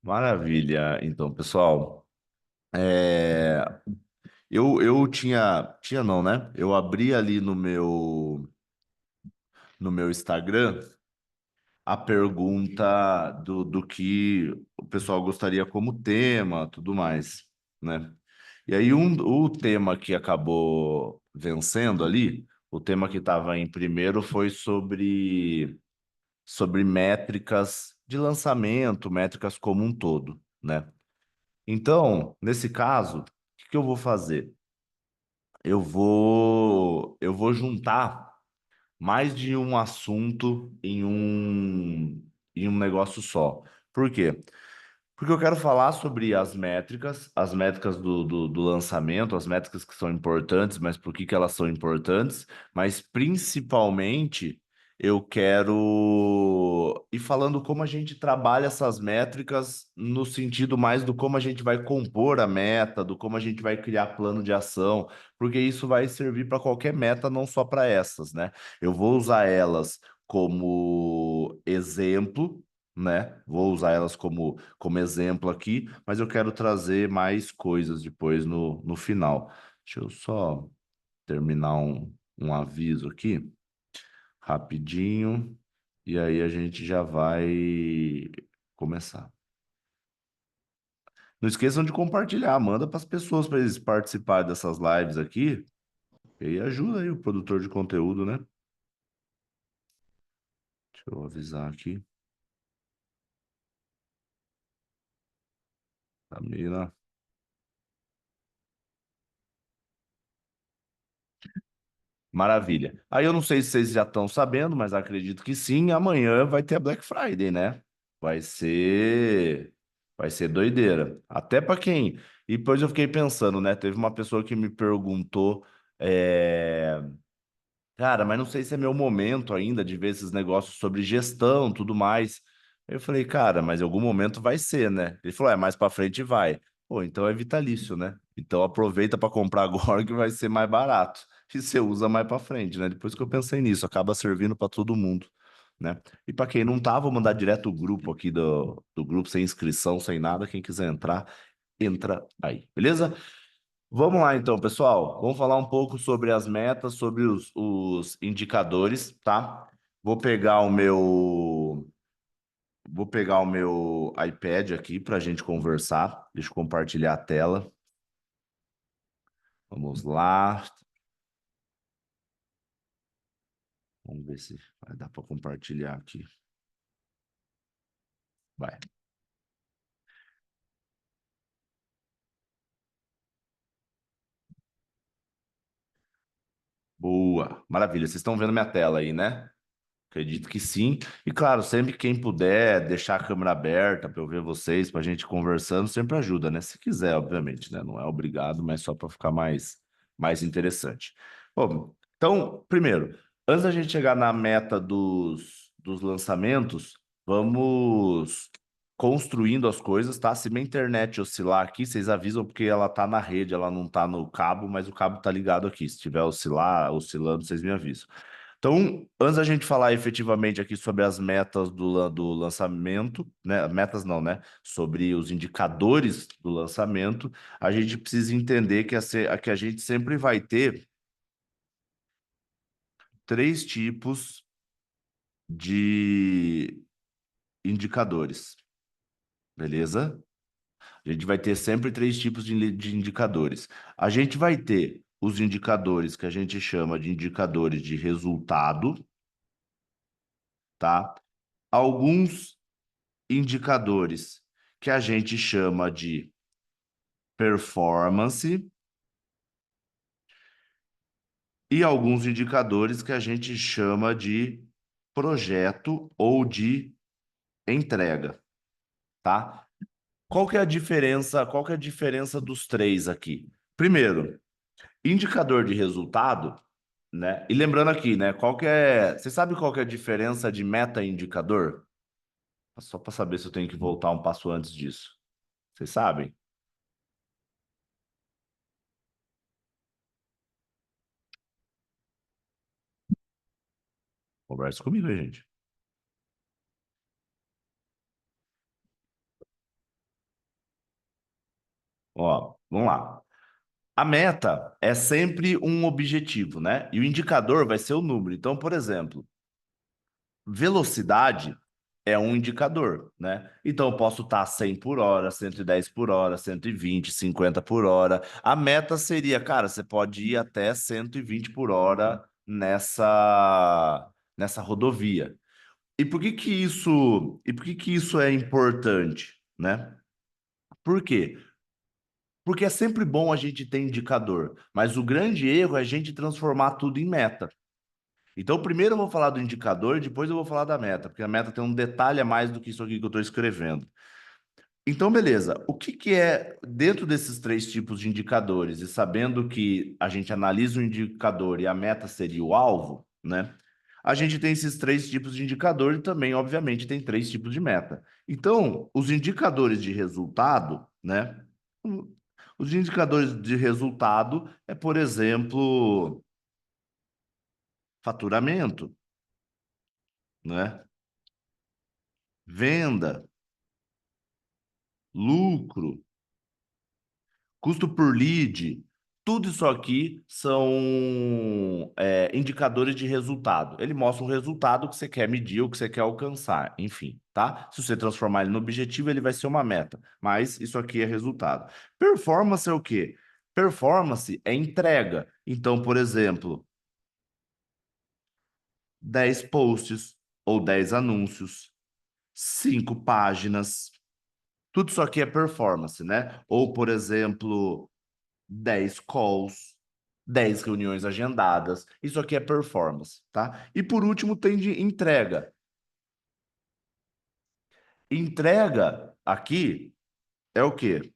Maravilha. Então, pessoal, é, eu tinha não, né? Eu abri ali no meu Instagram a pergunta do que o pessoal gostaria como tema, tudo mais, né? E aí o tema que acabou vencendo ali, o tema que estava em primeiro foi sobre métricas de lançamento, métricas como um todo, né? Então, nesse caso, o que que eu vou fazer? Eu vou juntar mais de um assunto em um negócio só. Por quê? Porque eu quero falar sobre as métricas do lançamento, as métricas que são importantes, mas por que que elas são importantes, mas principalmente eu quero ir falando como a gente trabalha essas métricas no sentido mais do como a gente vai compor a meta, do como a gente vai criar plano de ação, porque isso vai servir para qualquer meta, não só para essas, né? Eu vou usar elas como exemplo, né? Vou usar elas como exemplo aqui, mas eu quero trazer mais coisas depois no final. Deixa eu só terminar um aviso aqui, rapidinho, e aí a gente já vai começar. Não esqueçam de compartilhar, manda para as pessoas para eles participarem dessas lives aqui, e aí ajuda aí o produtor de conteúdo, né? Deixa eu avisar aqui. Camila. Maravilha. Aí eu não sei se vocês já estão sabendo, mas acredito que sim. Amanhã vai ter a Black Friday, né? Vai ser, vai ser doideira. Até para quem. E depois eu fiquei pensando, né? Teve uma pessoa que me perguntou, cara, mas não sei se é meu momento ainda de ver esses negócios sobre gestão, tudo mais. Eu falei, cara, mas em algum momento vai ser, né? Ele falou, mais para frente vai. Pô, então é vitalício, né? Então aproveita para comprar agora que vai ser mais barato. E você usa mais para frente, né? Depois que eu pensei nisso, acaba servindo para todo mundo, né? E para quem não tá, vou mandar direto o grupo aqui do grupo sem inscrição, sem nada. Quem quiser entrar, entra aí, beleza? Vamos lá então, pessoal. Vamos falar um pouco sobre as metas, sobre os indicadores, tá? Vou pegar o meu, vou pegar o meu iPad aqui para a gente conversar. Deixa eu compartilhar a tela. Vamos lá. Vamos ver se vai dar para compartilhar aqui. Vai. Boa. Maravilha. Vocês estão vendo minha tela aí, né? Acredito que sim. E claro, sempre quem puder deixar a câmera aberta para eu ver vocês, para a gente conversando, sempre ajuda, né? Se quiser, obviamente, né? Não é obrigado, mas só para ficar mais interessante. Bom, então, primeiro, antes da gente chegar na meta dos lançamentos, vamos construindo as coisas, tá? Se minha internet oscilar aqui, vocês avisam porque ela tá na rede, ela não tá no cabo, mas o cabo tá ligado aqui. Se tiver oscilando, vocês me avisam. Então, antes da gente falar efetivamente aqui sobre as metas do lançamento, né? Metas não, né? Sobre os indicadores do lançamento, a gente precisa entender que a gente sempre vai ter três tipos de indicadores, beleza? A gente vai ter sempre três tipos de indicadores. A gente vai ter os indicadores que a gente chama de indicadores de resultado, tá? Alguns indicadores que a gente chama de performance e alguns indicadores que a gente chama de projeto ou de entrega, tá? Qual que é a diferença dos três aqui? Primeiro, indicador de resultado, né? E lembrando aqui, né, você sabe qual que é a diferença de meta-indicador? Só para saber se eu tenho que voltar um passo antes disso. Vocês sabem? Conversa comigo aí, gente. Ó, vamos lá. A meta é sempre um objetivo, né? E o indicador vai ser o número. Então, por exemplo, velocidade é um indicador, né? Então, eu posso estar 100 por hora, 110 por hora, 120, 50 por hora. A meta seria, cara, você pode ir até 120 por hora nessa rodovia. E por que que isso é importante, né? Por quê? Porque é sempre bom a gente ter indicador, mas o grande erro é a gente transformar tudo em meta. Então, primeiro eu vou falar do indicador, depois eu vou falar da meta, porque a meta tem um detalhe a mais do que isso aqui que eu estou escrevendo. Então, beleza. O que que é dentro desses três tipos de indicadores, e sabendo que a gente analisa o indicador e a meta seria o alvo, né? A gente tem esses três tipos de indicador e também, obviamente, tem três tipos de meta. Então, os indicadores de resultado, né? Os indicadores de resultado é, por exemplo, faturamento, né? Venda, lucro, custo por lead, tudo isso aqui são indicadores de resultado. Ele mostra um resultado que você quer medir ou que você quer alcançar, enfim, tá? Se você transformar ele no objetivo, ele vai ser uma meta, mas isso aqui é resultado. Performance é o quê? Performance é entrega. Então, por exemplo, 10 posts ou 10 anúncios, 5 páginas. Tudo isso aqui é performance, né? Ou, por exemplo, 10 calls, 10 reuniões agendadas. Isso aqui é performance, tá? E por último, tem de entrega. Entrega aqui é o quê?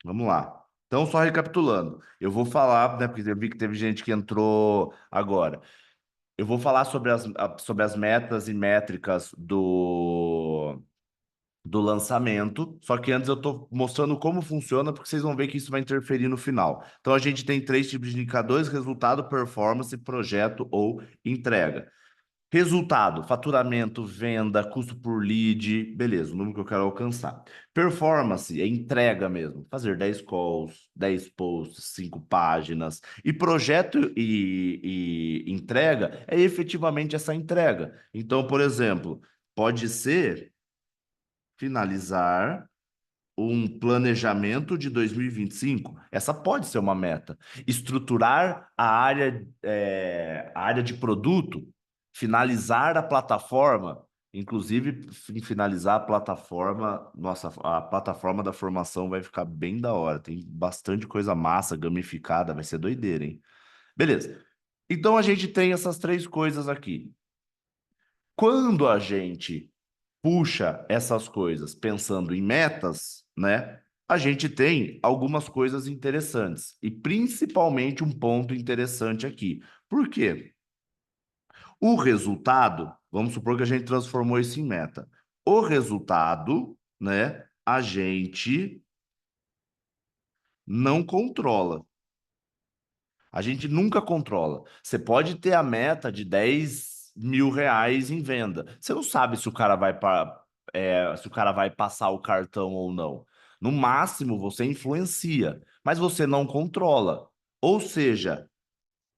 Vamos lá. Então, só recapitulando, eu vou falar, né, porque eu vi que teve gente que entrou agora. Eu vou falar sobre as metas e métricas do lançamento, só que antes eu estou mostrando como funciona, porque vocês vão ver que isso vai interferir no final. Então, a gente tem três tipos de indicadores: resultado, performance, projeto ou entrega. Resultado, faturamento, venda, custo por lead, beleza, o número que eu quero alcançar. Performance é entrega mesmo, fazer 10 calls, 10 posts, 5 páginas. E projeto e entrega é efetivamente essa entrega. Então, por exemplo, pode ser finalizar um planejamento de 2025. Essa pode ser uma meta. Estruturar a área de produto, finalizar a plataforma, inclusive finalizar a plataforma. Nossa, a plataforma da formação vai ficar bem da hora. Tem bastante coisa massa, gamificada, vai ser doideira, hein? Beleza. Então a gente tem essas três coisas aqui. Quando a gente puxa essas coisas pensando em metas, né? A gente tem algumas coisas interessantes e principalmente um ponto interessante aqui. Por quê? O resultado, vamos supor que a gente transformou isso em meta. O resultado, né? A gente não controla. A gente nunca controla. Você pode ter a meta de 10 mil reais em venda. Você não sabe se o cara vai passar o cartão ou não. No máximo, você influencia, mas você não controla. Ou seja,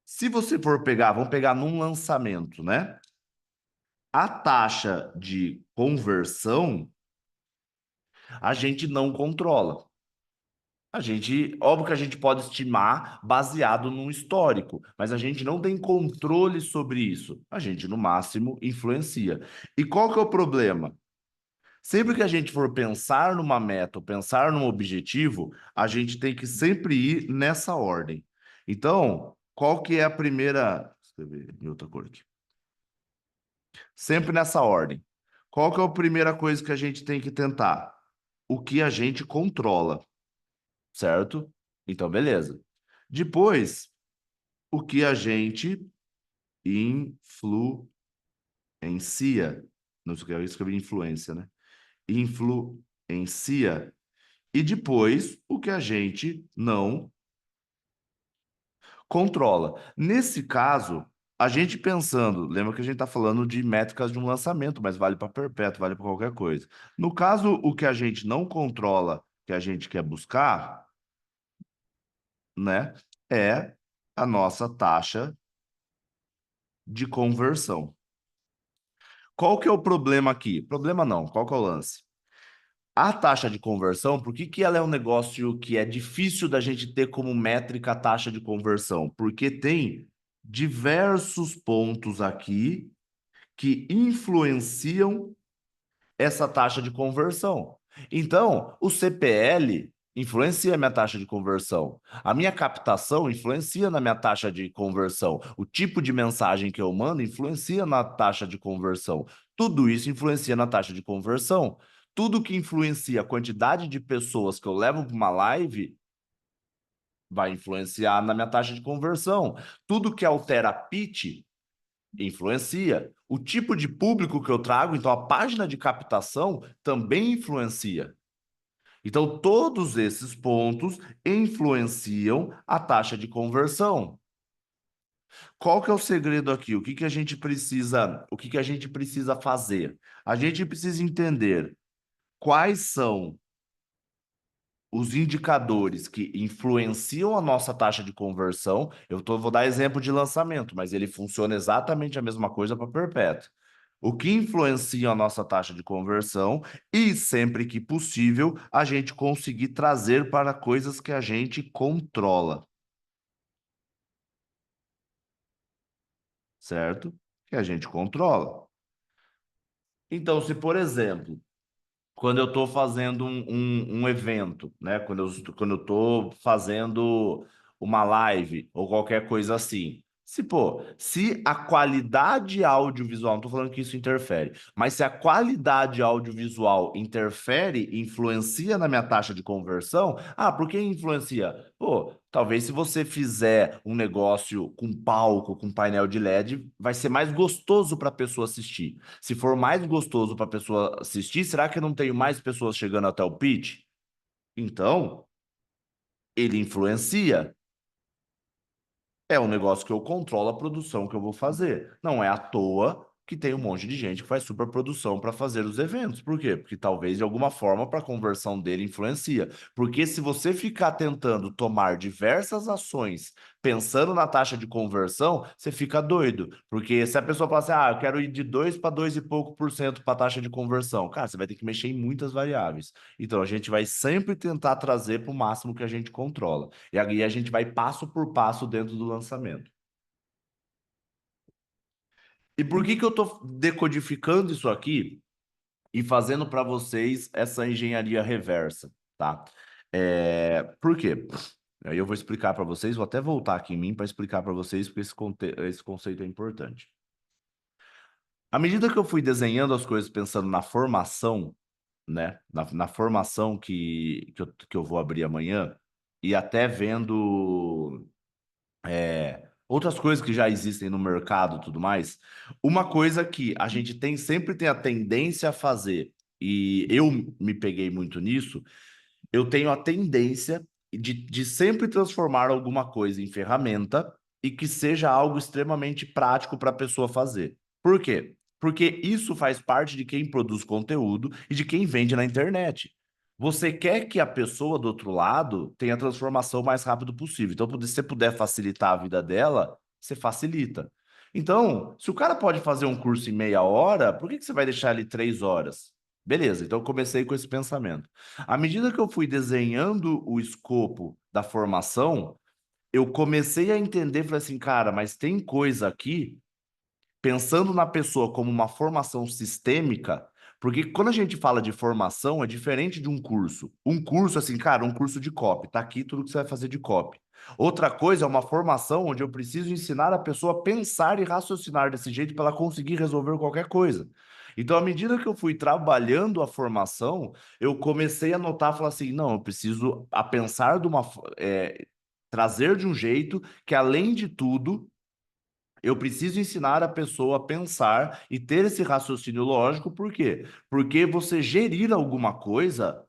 se você for pegar, vamos pegar num lançamento, né? A taxa de conversão, a gente não controla. Óbvio que a gente pode estimar baseado num histórico, mas a gente não tem controle sobre isso. A gente, no máximo, influencia. E qual que é o problema? Sempre que a gente for pensar numa meta ou pensar num objetivo, a gente tem que sempre ir nessa ordem. Então, qual que é a primeira... Vou escrever em outra cor aqui. Sempre nessa ordem. Qual que é a primeira coisa que a gente tem que tentar? O que a gente controla, certo? Então, beleza. Depois, o que a gente influencia. Não sei o que eu escrevi influência, né? Influencia. E depois, o que a gente não controla. Nesse caso, a gente pensando, lembra que a gente está falando de métricas de um lançamento, mas vale para perpétuo, vale para qualquer coisa. No caso, o que a gente não controla, que a gente quer buscar, né, é a nossa taxa de conversão. Qual que é o problema aqui? Problema não, qual que é o lance? A taxa de conversão, por que que ela é um negócio que é difícil da gente ter como métrica a taxa de conversão? Porque tem diversos pontos aqui que influenciam essa taxa de conversão. Então, o CPL influencia a minha taxa de conversão. A minha captação influencia na minha taxa de conversão. O tipo de mensagem que eu mando influencia na taxa de conversão. Tudo isso influencia na taxa de conversão. Tudo que influencia a quantidade de pessoas que eu levo para uma live vai influenciar na minha taxa de conversão. Tudo que altera pitch influencia. O tipo de público que eu trago, então a página de captação também influencia. Então, todos esses pontos influenciam a taxa de conversão. Qual que é o segredo aqui? O que que a gente precisa, o que que a gente precisa fazer? A gente precisa entender quais são os indicadores que influenciam a nossa taxa de conversão. Vou dar exemplo de lançamento, mas ele funciona exatamente a mesma coisa para perpétuo. O que influencia a nossa taxa de conversão e, sempre que possível, a gente conseguir trazer para coisas que a gente controla, certo? Que a gente controla. Então, se, por exemplo, quando eu estou fazendo um evento, né? Quando eu estou fazendo uma live ou qualquer coisa assim. Se a qualidade audiovisual, não estou falando que isso interfere, mas se a qualidade audiovisual interfere, influencia na minha taxa de conversão, por que influencia? Pô, talvez se você fizer um negócio com palco, com painel de LED, vai ser mais gostoso para a pessoa assistir. Se for mais gostoso para a pessoa assistir, será que eu não tenho mais pessoas chegando até o pitch? Então, ele influencia. É um negócio que eu controlo a produção que eu vou fazer. Não é à toa que tem um monte de gente que faz superprodução para fazer os eventos. Por quê? Porque talvez de alguma forma para a conversão dele influencia. Porque se você ficar tentando tomar diversas ações pensando na taxa de conversão, você fica doido. Porque se a pessoa fala assim, eu quero ir de 2 para 2 e pouco por cento para a taxa de conversão, cara, você vai ter que mexer em muitas variáveis. Então a gente vai sempre tentar trazer para o máximo que a gente controla. E aí a gente vai passo por passo dentro do lançamento. E por que que eu estou decodificando isso aqui e fazendo para vocês essa engenharia reversa, tá? Por quê? Aí eu vou explicar para vocês, vou até voltar aqui em mim para explicar para vocês, porque esse conceito é importante. À medida que eu fui desenhando as coisas pensando na formação, né? Na formação que eu vou abrir amanhã, e até vendo outras coisas que já existem no mercado e tudo mais, uma coisa que a gente sempre tem a tendência a fazer, e eu me peguei muito nisso, eu tenho a tendência de sempre transformar alguma coisa em ferramenta e que seja algo extremamente prático para a pessoa fazer. Por quê? Porque isso faz parte de quem produz conteúdo e de quem vende na internet. Você quer que a pessoa do outro lado tenha a transformação o mais rápido possível. Então, se você puder facilitar a vida dela, você facilita. Então, se o cara pode fazer um curso em meia hora, por que que você vai deixar ele 3 horas? Beleza, então eu comecei com esse pensamento. À medida que eu fui desenhando o escopo da formação, eu comecei a entender, falei assim, cara, mas tem coisa aqui pensando na pessoa como uma formação sistêmica, porque quando a gente fala de formação, é diferente de um curso. Um curso, assim, cara, um curso de copy, tá aqui tudo que você vai fazer de copy. Outra coisa é uma formação onde eu preciso ensinar a pessoa a pensar e raciocinar desse jeito para ela conseguir resolver qualquer coisa. Então, à medida que eu fui trabalhando a formação, eu comecei a notar, falar assim, não, eu preciso a pensar trazer de um jeito que, além de tudo, eu preciso ensinar a pessoa a pensar e ter esse raciocínio lógico, por quê? Porque você gerir alguma coisa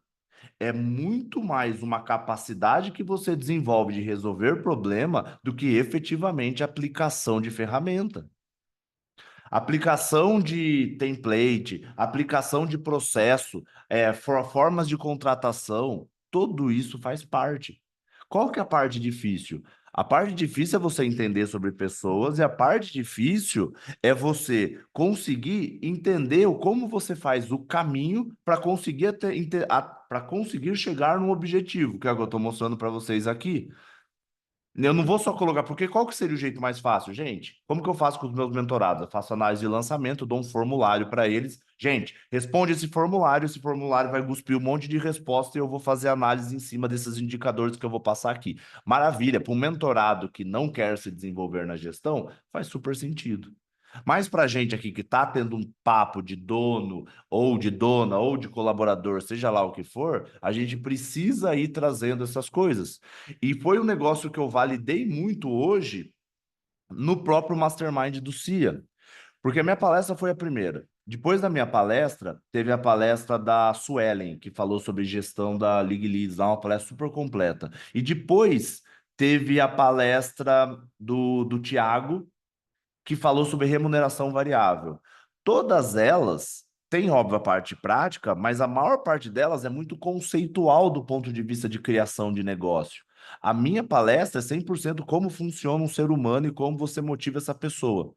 é muito mais uma capacidade que você desenvolve de resolver problema do que efetivamente aplicação de ferramenta. Aplicação de template, aplicação de processo, formas de contratação, tudo isso faz parte. Qual que é a parte difícil? A parte difícil é você entender sobre pessoas e a parte difícil é você conseguir entender como você faz o caminho para conseguir para conseguir chegar no objetivo, que é o que eu estou mostrando para vocês aqui. Eu não vou só colocar, porque qual que seria o jeito mais fácil, gente? Como que eu faço com os meus mentorados? Eu faço análise de lançamento, dou um formulário para eles. Gente, responde esse formulário vai cuspir um monte de resposta e eu vou fazer análise em cima desses indicadores que eu vou passar aqui. Maravilha, para um mentorado que não quer se desenvolver na gestão, faz super sentido. Mas para a gente aqui que está tendo um papo de dono, ou de dona, ou de colaborador, seja lá o que for, a gente precisa ir trazendo essas coisas. E foi um negócio que eu validei muito hoje no próprio Mastermind do CIA, porque a minha palestra foi a primeira. Depois da minha palestra, teve a palestra da Suelen, que falou sobre gestão da League Leads, uma palestra super completa. E depois teve a palestra do Tiago, que falou sobre remuneração variável. Todas elas têm, óbvio, a parte prática, mas a maior parte delas é muito conceitual do ponto de vista de criação de negócio. A minha palestra é 100% como funciona um ser humano e como você motiva essa pessoa.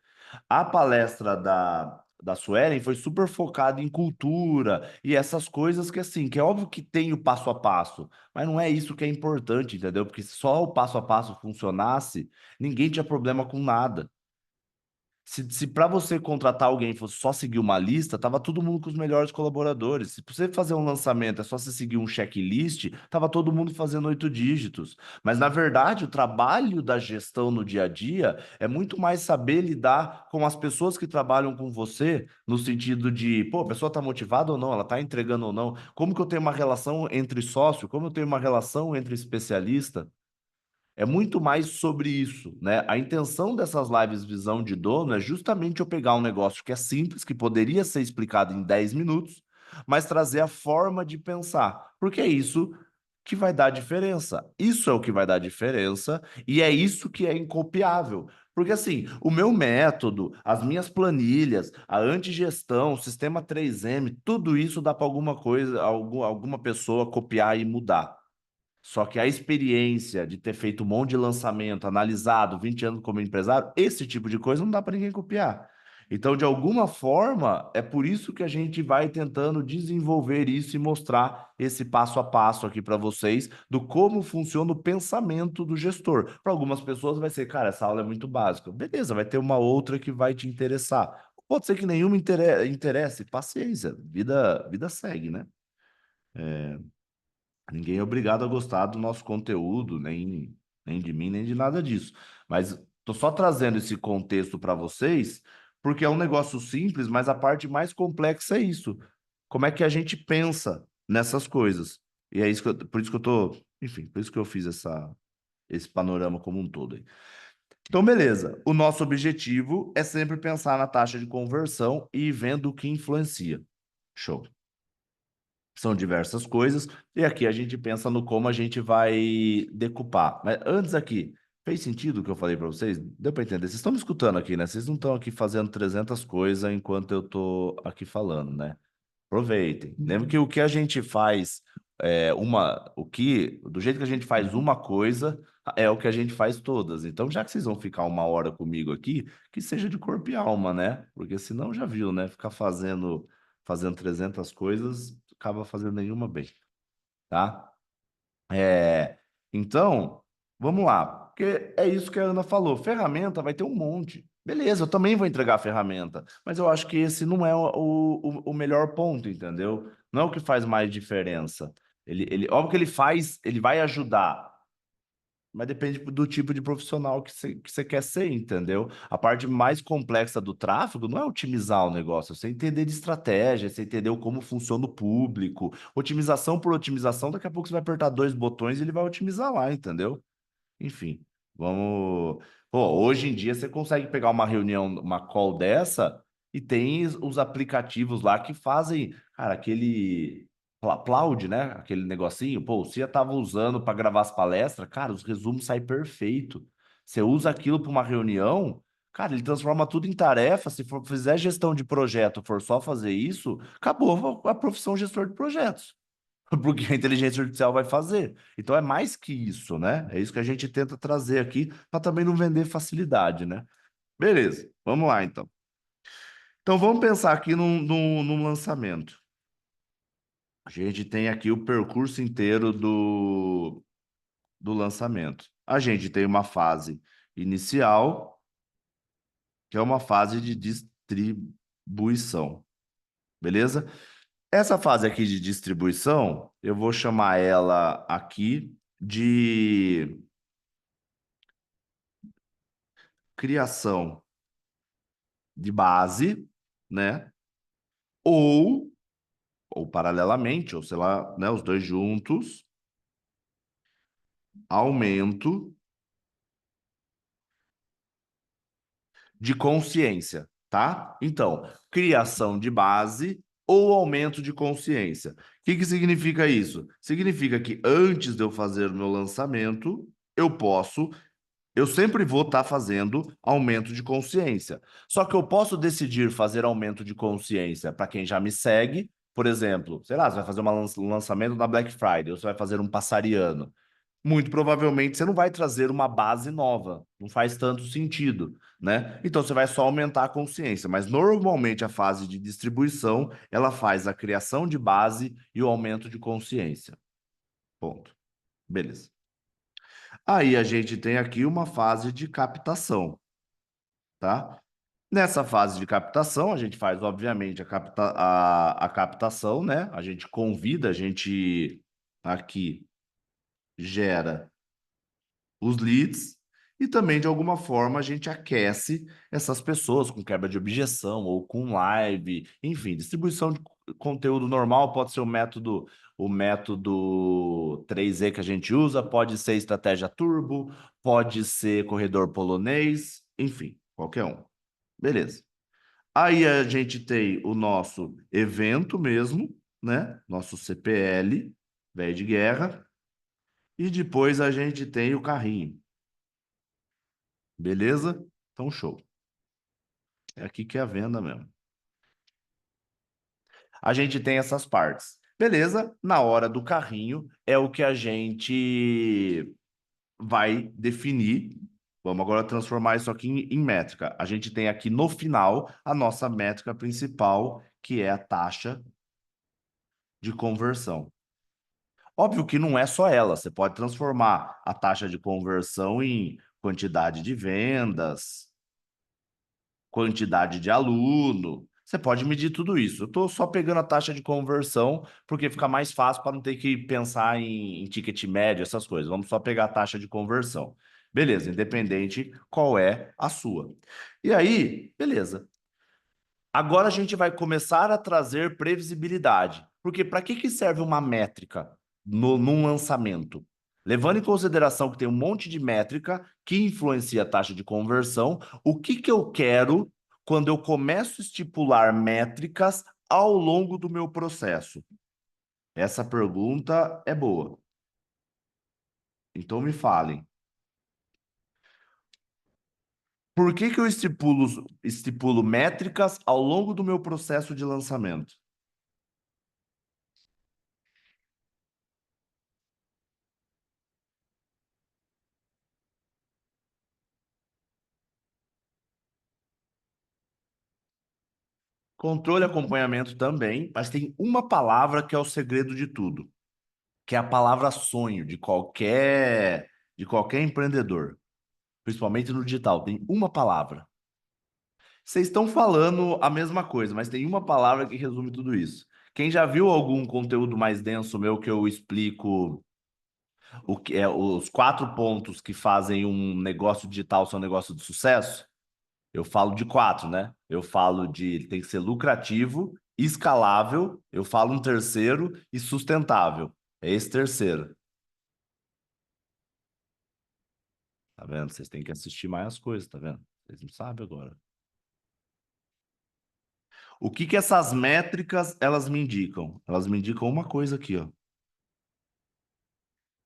A palestra da Suelen foi super focada em cultura e essas coisas que, assim, que é óbvio que tem o passo a passo, mas não é isso que é importante, entendeu? Porque se só o passo a passo funcionasse, ninguém tinha problema com nada. Se para você contratar alguém fosse só seguir uma lista, tava todo mundo com os melhores colaboradores. Se pra você fazer um lançamento é só você seguir um checklist, tava todo mundo fazendo 8 dígitos. Mas na verdade, o trabalho da gestão no dia a dia é muito mais saber lidar com as pessoas que trabalham com você, no sentido de, pô, a pessoa tá motivada ou não, ela tá entregando ou não. Como que eu tenho uma relação entre sócio? Como eu tenho uma relação entre especialista? É muito mais sobre isso, né? A intenção dessas lives Visão de Dono é justamente eu pegar um negócio que é simples, que poderia ser explicado em 10 minutos, mas trazer a forma de pensar, porque é isso que vai dar diferença. Isso é o que vai dar diferença e é isso que é incopiável. Porque assim, o meu método, as minhas planilhas, a antigestão, o sistema 3M, tudo isso dá para alguma coisa, alguma pessoa copiar e mudar. Só que a experiência de ter feito um monte de lançamento, analisado 20 anos como empresário, esse tipo de coisa não dá para ninguém copiar. Então, de alguma forma, é por isso que a gente vai tentando desenvolver isso e mostrar esse passo a passo aqui para vocês do como funciona o pensamento do gestor. Para algumas pessoas vai ser, cara, essa aula é muito básica. Beleza, vai ter uma outra que vai te interessar. Pode ser que nenhuma interesse, paciência, vida segue, né? Ninguém é obrigado a gostar do nosso conteúdo, nem de mim, nem de nada disso. Mas tô só trazendo esse contexto para vocês, porque é um negócio simples, mas a parte mais complexa é isso. Como é que a gente pensa nessas coisas? E é isso por isso que eu tô, enfim, por isso que eu fiz esse panorama como um todo aí. Então, beleza. O nosso objetivo é sempre pensar na taxa de conversão e ir vendo o que influencia. Show. São diversas coisas, e aqui a gente pensa no como a gente vai decupar. Mas antes aqui, fez sentido o que eu falei para vocês? Deu para entender? Vocês estão me escutando aqui, né? Vocês não estão aqui fazendo 300 coisas enquanto eu estou aqui falando, né? Aproveitem. Lembra que o que a gente faz do jeito que a gente faz uma coisa, é o que a gente faz todas. Então, já que vocês vão ficar 1 hora comigo aqui, que seja de corpo e alma, né? Porque senão já viu, né? Ficar fazendo 300 coisas, acaba fazendo nenhuma bem, tá? É, então, vamos lá, porque é isso que a Ana falou. Ferramenta vai ter um monte. Beleza, eu também vou entregar a ferramenta, mas eu acho que esse não é o melhor ponto, entendeu? Não é o que faz mais diferença. Óbvio que ele faz, ele vai ajudar, mas depende do tipo de profissional que você quer ser, entendeu? A parte mais complexa do tráfego não é otimizar o negócio, é você entender de estratégia, é você entender como funciona o público. Otimização por otimização, daqui a pouco você vai apertar 2 botões e ele vai otimizar lá, entendeu? Enfim, vamos. Pô, hoje em dia você consegue pegar uma reunião, uma call dessa, e tem os aplicativos lá que fazem, cara, aquele Cloud, né? Aquele negocinho. Pô, o Cia tava usando para gravar as palestras, cara, os resumos saem perfeito. Você usa aquilo para uma reunião, cara, ele transforma tudo em tarefa. Se for fizer gestão de projeto, for só fazer isso, acabou a profissão gestor de projetos. porque a inteligência artificial vai fazer. Então é mais que isso, né? É isso que a gente tenta trazer aqui para também não vender facilidade, né? Beleza, vamos lá então. Então vamos pensar aqui num lançamento. A gente tem aqui o percurso inteiro do lançamento. A gente tem uma fase inicial, que é uma fase de distribuição, beleza? Essa fase aqui de distribuição, eu vou chamar ela aqui de criação de base, né? Ou, ou paralelamente, ou sei lá, né, os dois juntos, aumento de consciência, tá? Então, criação de base ou aumento de consciência. O que que significa isso? Significa que antes de eu fazer o meu lançamento, eu sempre vou estar fazendo aumento de consciência. Só que eu posso decidir fazer aumento de consciência para quem já me segue. Por exemplo, sei lá, você vai fazer um lançamento na Black Friday, ou você vai fazer um passariano. Muito provavelmente você não vai trazer uma base nova. Não faz tanto sentido, né? Então você vai só aumentar a consciência. Mas normalmente a fase de distribuição, ela faz a criação de base e o aumento de consciência. Ponto. Beleza. Aí a gente tem aqui uma fase de captação, tá? Nessa fase de captação, a gente faz, obviamente, a captação, né? A gente convida, a gente aqui gera os leads e também, de alguma forma, a gente aquece essas pessoas com quebra de objeção ou com live, enfim, distribuição de conteúdo normal pode ser o método 3E que a gente usa, pode ser estratégia turbo, pode ser corredor polonês, enfim, qualquer um. Beleza. Aí a gente tem o nosso evento mesmo, né? Nosso CPL, velho de guerra, e depois a gente tem o carrinho. Beleza? Então, show. É aqui que é a venda mesmo. A gente tem essas partes. Beleza? Na hora do carrinho é o que a gente vai definir. Vamos agora transformar isso aqui em métrica. A gente tem aqui no final a nossa métrica principal, que é a taxa de conversão. Óbvio que não é só ela, você pode transformar a taxa de conversão em quantidade de vendas, quantidade de aluno. Você pode medir tudo isso. Eu estou só pegando a taxa de conversão porque fica mais fácil para não ter que pensar em ticket médio, essas coisas. Vamos só pegar a taxa de conversão. Beleza, independente qual é a sua. E aí, beleza. Agora a gente vai começar a trazer previsibilidade. Porque para que serve uma métrica num lançamento? Levando em consideração que tem um monte de métrica que influencia a taxa de conversão, o que que eu quero quando eu começo a estipular métricas ao longo do meu processo? Essa pergunta é boa. Então me falem. Por que que eu estipulo métricas ao longo do meu processo de lançamento? Controle e acompanhamento também, mas tem uma palavra que é o segredo de tudo, que é a palavra sonho de qualquer empreendedor, principalmente no digital. Tem uma palavra. Vocês estão falando a mesma coisa, mas tem uma palavra que resume tudo isso. Quem já viu algum conteúdo mais denso meu que eu explico o que é os 4 pontos que fazem um negócio digital ser um negócio de sucesso? Eu falo de 4, né? Eu falo de tem que ser lucrativo, escalável, eu falo um terceiro e sustentável. É esse terceiro. Tá vendo? Vocês têm que assistir mais as coisas, tá vendo? Vocês não sabem agora. O que que essas métricas elas me indicam? Elas me indicam uma coisa aqui, ó,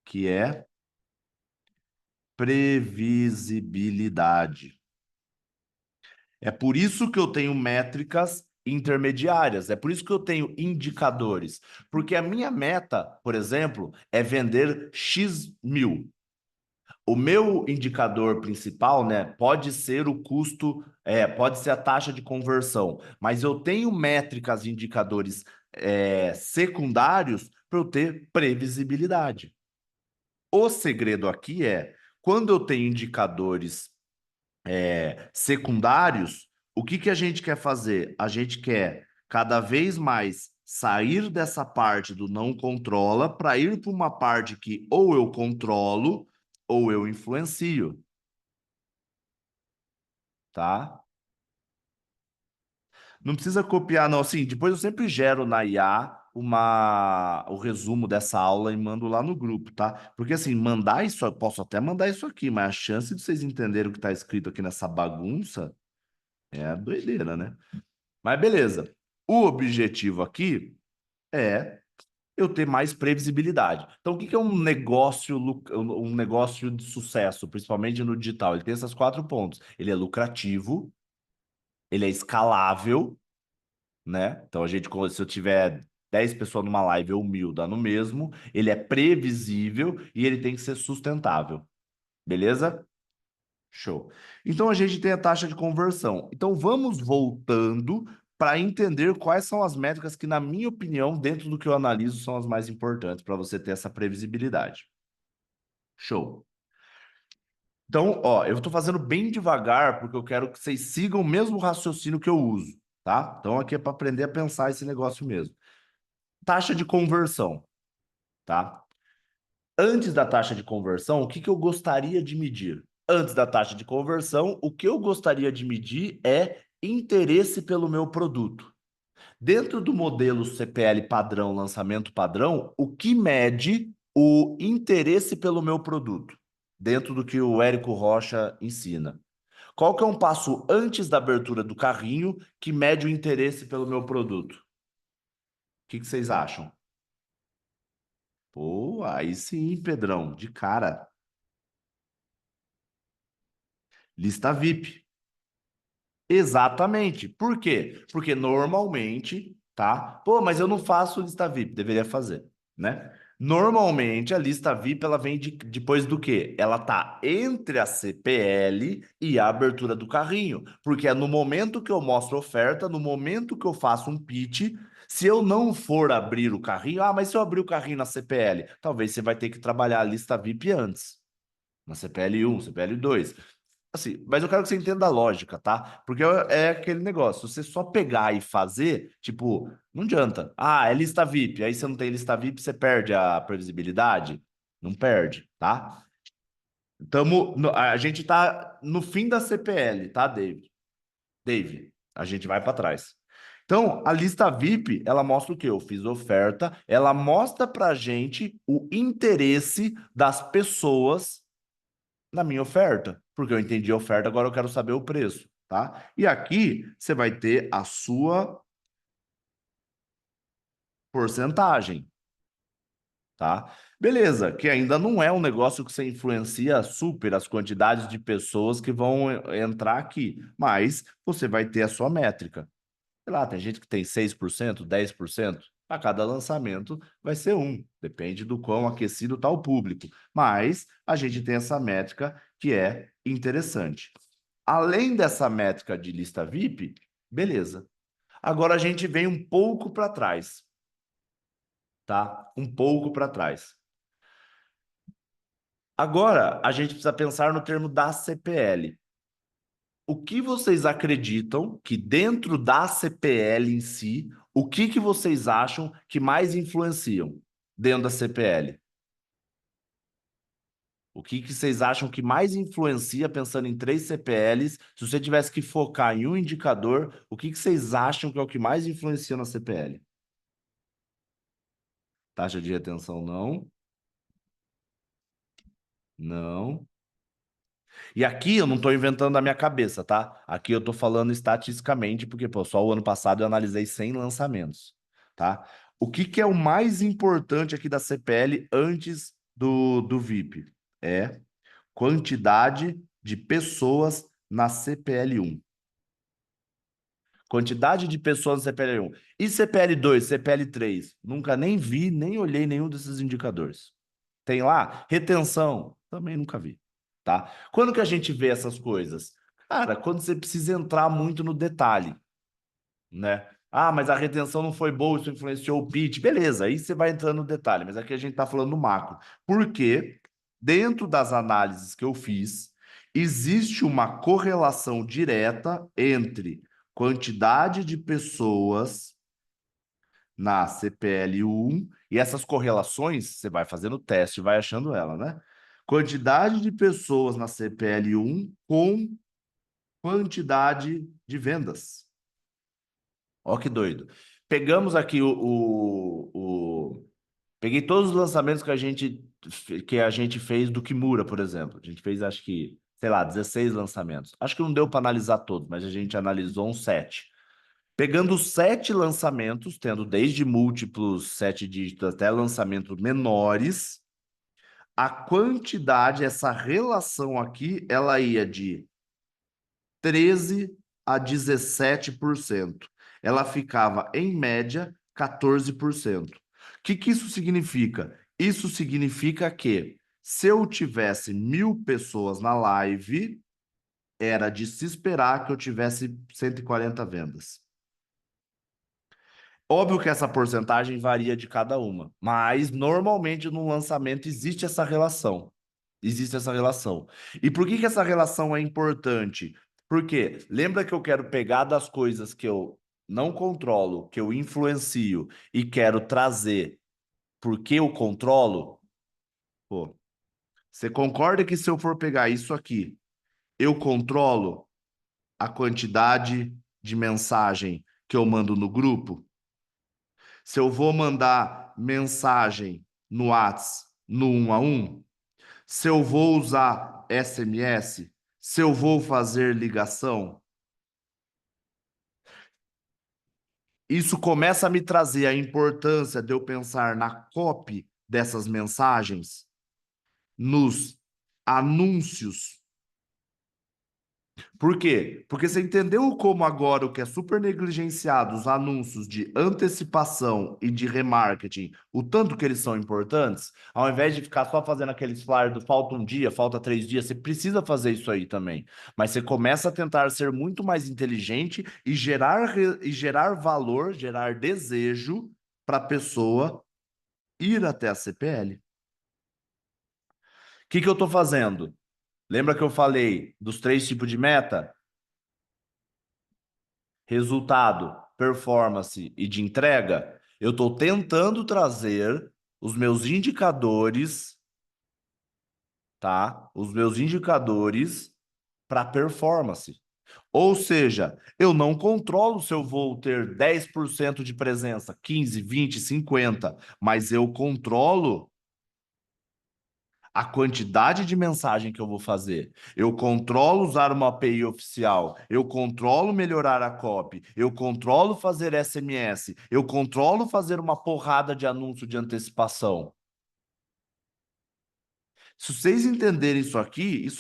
que é previsibilidade. É por isso que eu tenho métricas intermediárias. É por isso que eu tenho indicadores. Porque a minha meta, por exemplo, é vender X mil. O meu indicador principal, né, pode ser o custo, pode ser a taxa de conversão, mas eu tenho métricas, indicadores, secundários para eu ter previsibilidade. O segredo aqui é, quando eu tenho indicadores, secundários, o que que a gente quer fazer? A gente quer cada vez mais sair dessa parte do não controla para ir para uma parte que ou eu controlo ou eu influencio, tá? Não precisa copiar, não. Assim, depois eu sempre gero na IA o resumo dessa aula e mando lá no grupo, tá? Porque assim, mandar isso, eu posso até mandar isso aqui, mas a chance de vocês entenderem o que está escrito aqui nessa bagunça é doideira, né? Mas beleza. O objetivo aqui é eu ter mais previsibilidade. Então, o que que é um negócio, um negócio de sucesso, principalmente no digital? Ele tem esses quatro pontos. Ele é lucrativo, ele é escalável, né? Então, se eu tiver 10 pessoas numa live ou 1.000, dá no mesmo. Ele é previsível e ele tem que ser sustentável. Beleza? Show. Então, a gente tem a taxa de conversão. Então, vamos voltando para entender quais são as métricas que, na minha opinião, dentro do que eu analiso, são as mais importantes para você ter essa previsibilidade. Show. Então, ó, eu estou fazendo bem devagar porque eu quero que vocês sigam o mesmo raciocínio que eu uso, tá? Então, aqui é para aprender a pensar esse negócio mesmo. Taxa de conversão, tá? Antes da taxa de conversão, o que que eu gostaria de medir? Antes da taxa de conversão, o que eu gostaria de medir é interesse pelo meu produto. Dentro do modelo CPL padrão, lançamento padrão, o que mede o interesse pelo meu produto? Dentro do que o Érico Rocha ensina. Qual que é um passo antes da abertura do carrinho que mede o interesse pelo meu produto? O que que vocês acham? Pô, aí sim, Pedrão, de cara. Lista VIP. Exatamente. Por quê? Porque normalmente, tá? Pô, mas eu não faço lista VIP, deveria fazer, né? Normalmente a lista VIP ela vem depois do quê? Ela tá entre a CPL e a abertura do carrinho, porque é no momento que eu mostro oferta, no momento que eu faço um pitch, se eu não for abrir o carrinho, mas se eu abrir o carrinho na CPL, talvez você vai ter que trabalhar a lista VIP antes, na CPL 1, CPL 2. Assim, mas eu quero que você entenda a lógica, tá? Porque é aquele negócio, você só pegar e fazer, tipo, não adianta. Ah, é lista VIP, aí você não tem lista VIP, você perde a previsibilidade? Não perde, tá? A gente tá no fim da CPL, tá, David? David, a gente vai para trás. Então, a lista VIP, ela mostra o quê? Eu fiz oferta, ela mostra pra gente o interesse das pessoas na minha oferta, porque eu entendi a oferta, agora eu quero saber o preço, tá? E aqui você vai ter a sua porcentagem, tá? Beleza, que ainda não é um negócio que você influencia super as quantidades de pessoas que vão entrar aqui, mas você vai ter a sua métrica. Sei lá, tem gente que tem 6%, 10%. A cada lançamento vai ser um, depende do quão aquecido está o público. Mas a gente tem essa métrica que é interessante. Além dessa métrica de lista VIP, beleza. Agora a gente vem um pouco para trás, tá? Um pouco para trás. Agora a gente precisa pensar no termo da CPL. O que vocês acreditam que dentro da CPL em si, o que que vocês acham que mais influenciam dentro da CPL? O que que vocês acham que mais influencia pensando em três CPLs? Se você tivesse que focar em um indicador, o que que vocês acham que é o que mais influencia na CPL? Taxa de retenção, não. Não. E aqui eu não estou inventando da minha cabeça, tá? Aqui eu estou falando estatisticamente, porque pô, só o ano passado eu analisei 100 lançamentos, tá? O que que é o mais importante aqui da CPL antes do VIP? É quantidade de pessoas na CPL 1. Quantidade de pessoas no CPL1. E CPL2, CPL3? Nunca nem vi, nem olhei nenhum desses indicadores. Tem lá? Retenção? Também nunca vi, tá? Quando que a gente vê essas coisas? Cara, quando você precisa entrar muito no detalhe, né? Ah, mas a retenção não foi boa, isso influenciou o pitch. Beleza, aí você vai entrando no detalhe, mas aqui a gente está falando no macro. Porque dentro das análises que eu fiz, existe uma correlação direta entre quantidade de pessoas na CPL1 e essas correlações, você vai fazendo o teste, vai achando ela, né? Quantidade de pessoas na CPL1 com quantidade de vendas. Ó que doido. Pegamos aqui Peguei todos os lançamentos que a gente fez do Kimura, por exemplo. A gente fez, acho que, sei lá, 16 lançamentos. Acho que não deu para analisar todos, mas a gente analisou uns 7. Pegando 7 lançamentos, tendo desde múltiplos 7 dígitos até lançamentos menores, a quantidade, essa relação aqui, ela ia de 13 a 17%. Ela ficava, em média, 14%. O que isso significa? Isso significa que se eu tivesse 1.000 pessoas na live, era de se esperar que eu tivesse 140 vendas. Óbvio que essa porcentagem varia de cada uma, mas normalmente no lançamento existe essa relação. Existe essa relação. E por que essa relação é importante? Porque lembra que eu quero pegar das coisas que eu não controlo, que eu influencio e quero trazer porque eu controlo? Pô, você concorda que se eu for pegar isso aqui, eu controlo a quantidade de mensagem que eu mando no grupo? Se eu vou mandar mensagem no WhatsApp no 1 a 1, se eu vou usar SMS, se eu vou fazer ligação, isso começa a me trazer a importância de eu pensar na copy dessas mensagens, nos anúncios. Por quê? Porque você entendeu como agora o que é super negligenciado, os anúncios de antecipação e de remarketing, o tanto que eles são importantes, ao invés de ficar só fazendo aqueles flyers do falta um dia, falta 3 dias, você precisa fazer isso aí também. Mas você começa a tentar ser muito mais inteligente e gerar valor, gerar desejo para a pessoa ir até a CPL. O que eu estou fazendo? Lembra que eu falei dos 3 tipos de meta? Resultado, performance e de entrega, eu estou tentando trazer os meus indicadores, tá? Os meus indicadores para performance. Ou seja, eu não controlo se eu vou ter 10% de presença, 15, 20, 50, mas eu controlo a quantidade de mensagem que eu vou fazer. Eu controlo usar uma API oficial, eu controlo melhorar a copy, eu controlo fazer SMS, eu controlo fazer uma porrada de anúncio de antecipação. Se vocês entenderem isso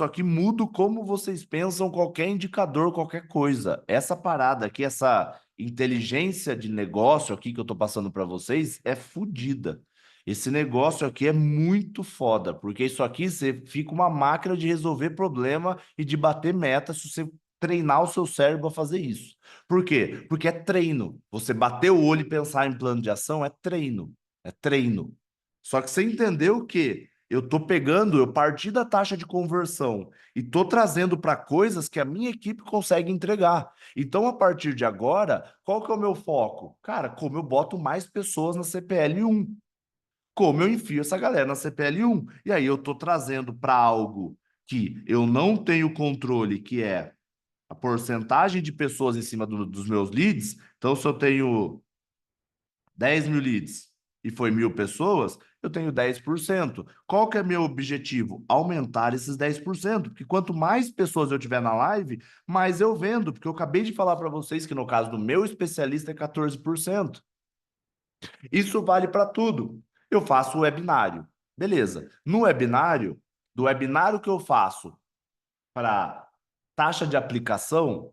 aqui muda como vocês pensam qualquer indicador, qualquer coisa. Essa parada aqui, essa inteligência de negócio aqui que eu tô passando para vocês é fodida. Esse negócio aqui é muito foda, porque isso aqui você fica uma máquina de resolver problema e de bater meta se você treinar o seu cérebro a fazer isso. Por quê? Porque é treino. Você bater o olho e pensar em plano de ação é treino. É treino. Só que você entendeu que eu estou pegando, eu parti da taxa de conversão e estou trazendo para coisas que a minha equipe consegue entregar. Então, a partir de agora, qual que é o meu foco? Cara, como eu boto mais pessoas na CPL1? Como eu enfio essa galera na CPL1? E aí eu estou trazendo para algo que eu não tenho controle, que é a porcentagem de pessoas em cima dos meus leads. Então, se eu tenho 10 mil leads e foi 1.000 pessoas, eu tenho 10%. Qual que é meu objetivo? Aumentar esses 10%, porque quanto mais pessoas eu tiver na live, mais eu vendo, porque eu acabei de falar para vocês que no caso do meu especialista é 14%. Isso vale para tudo. Eu faço o webinário. Beleza. No webinário, do webinário que eu faço para taxa de aplicação,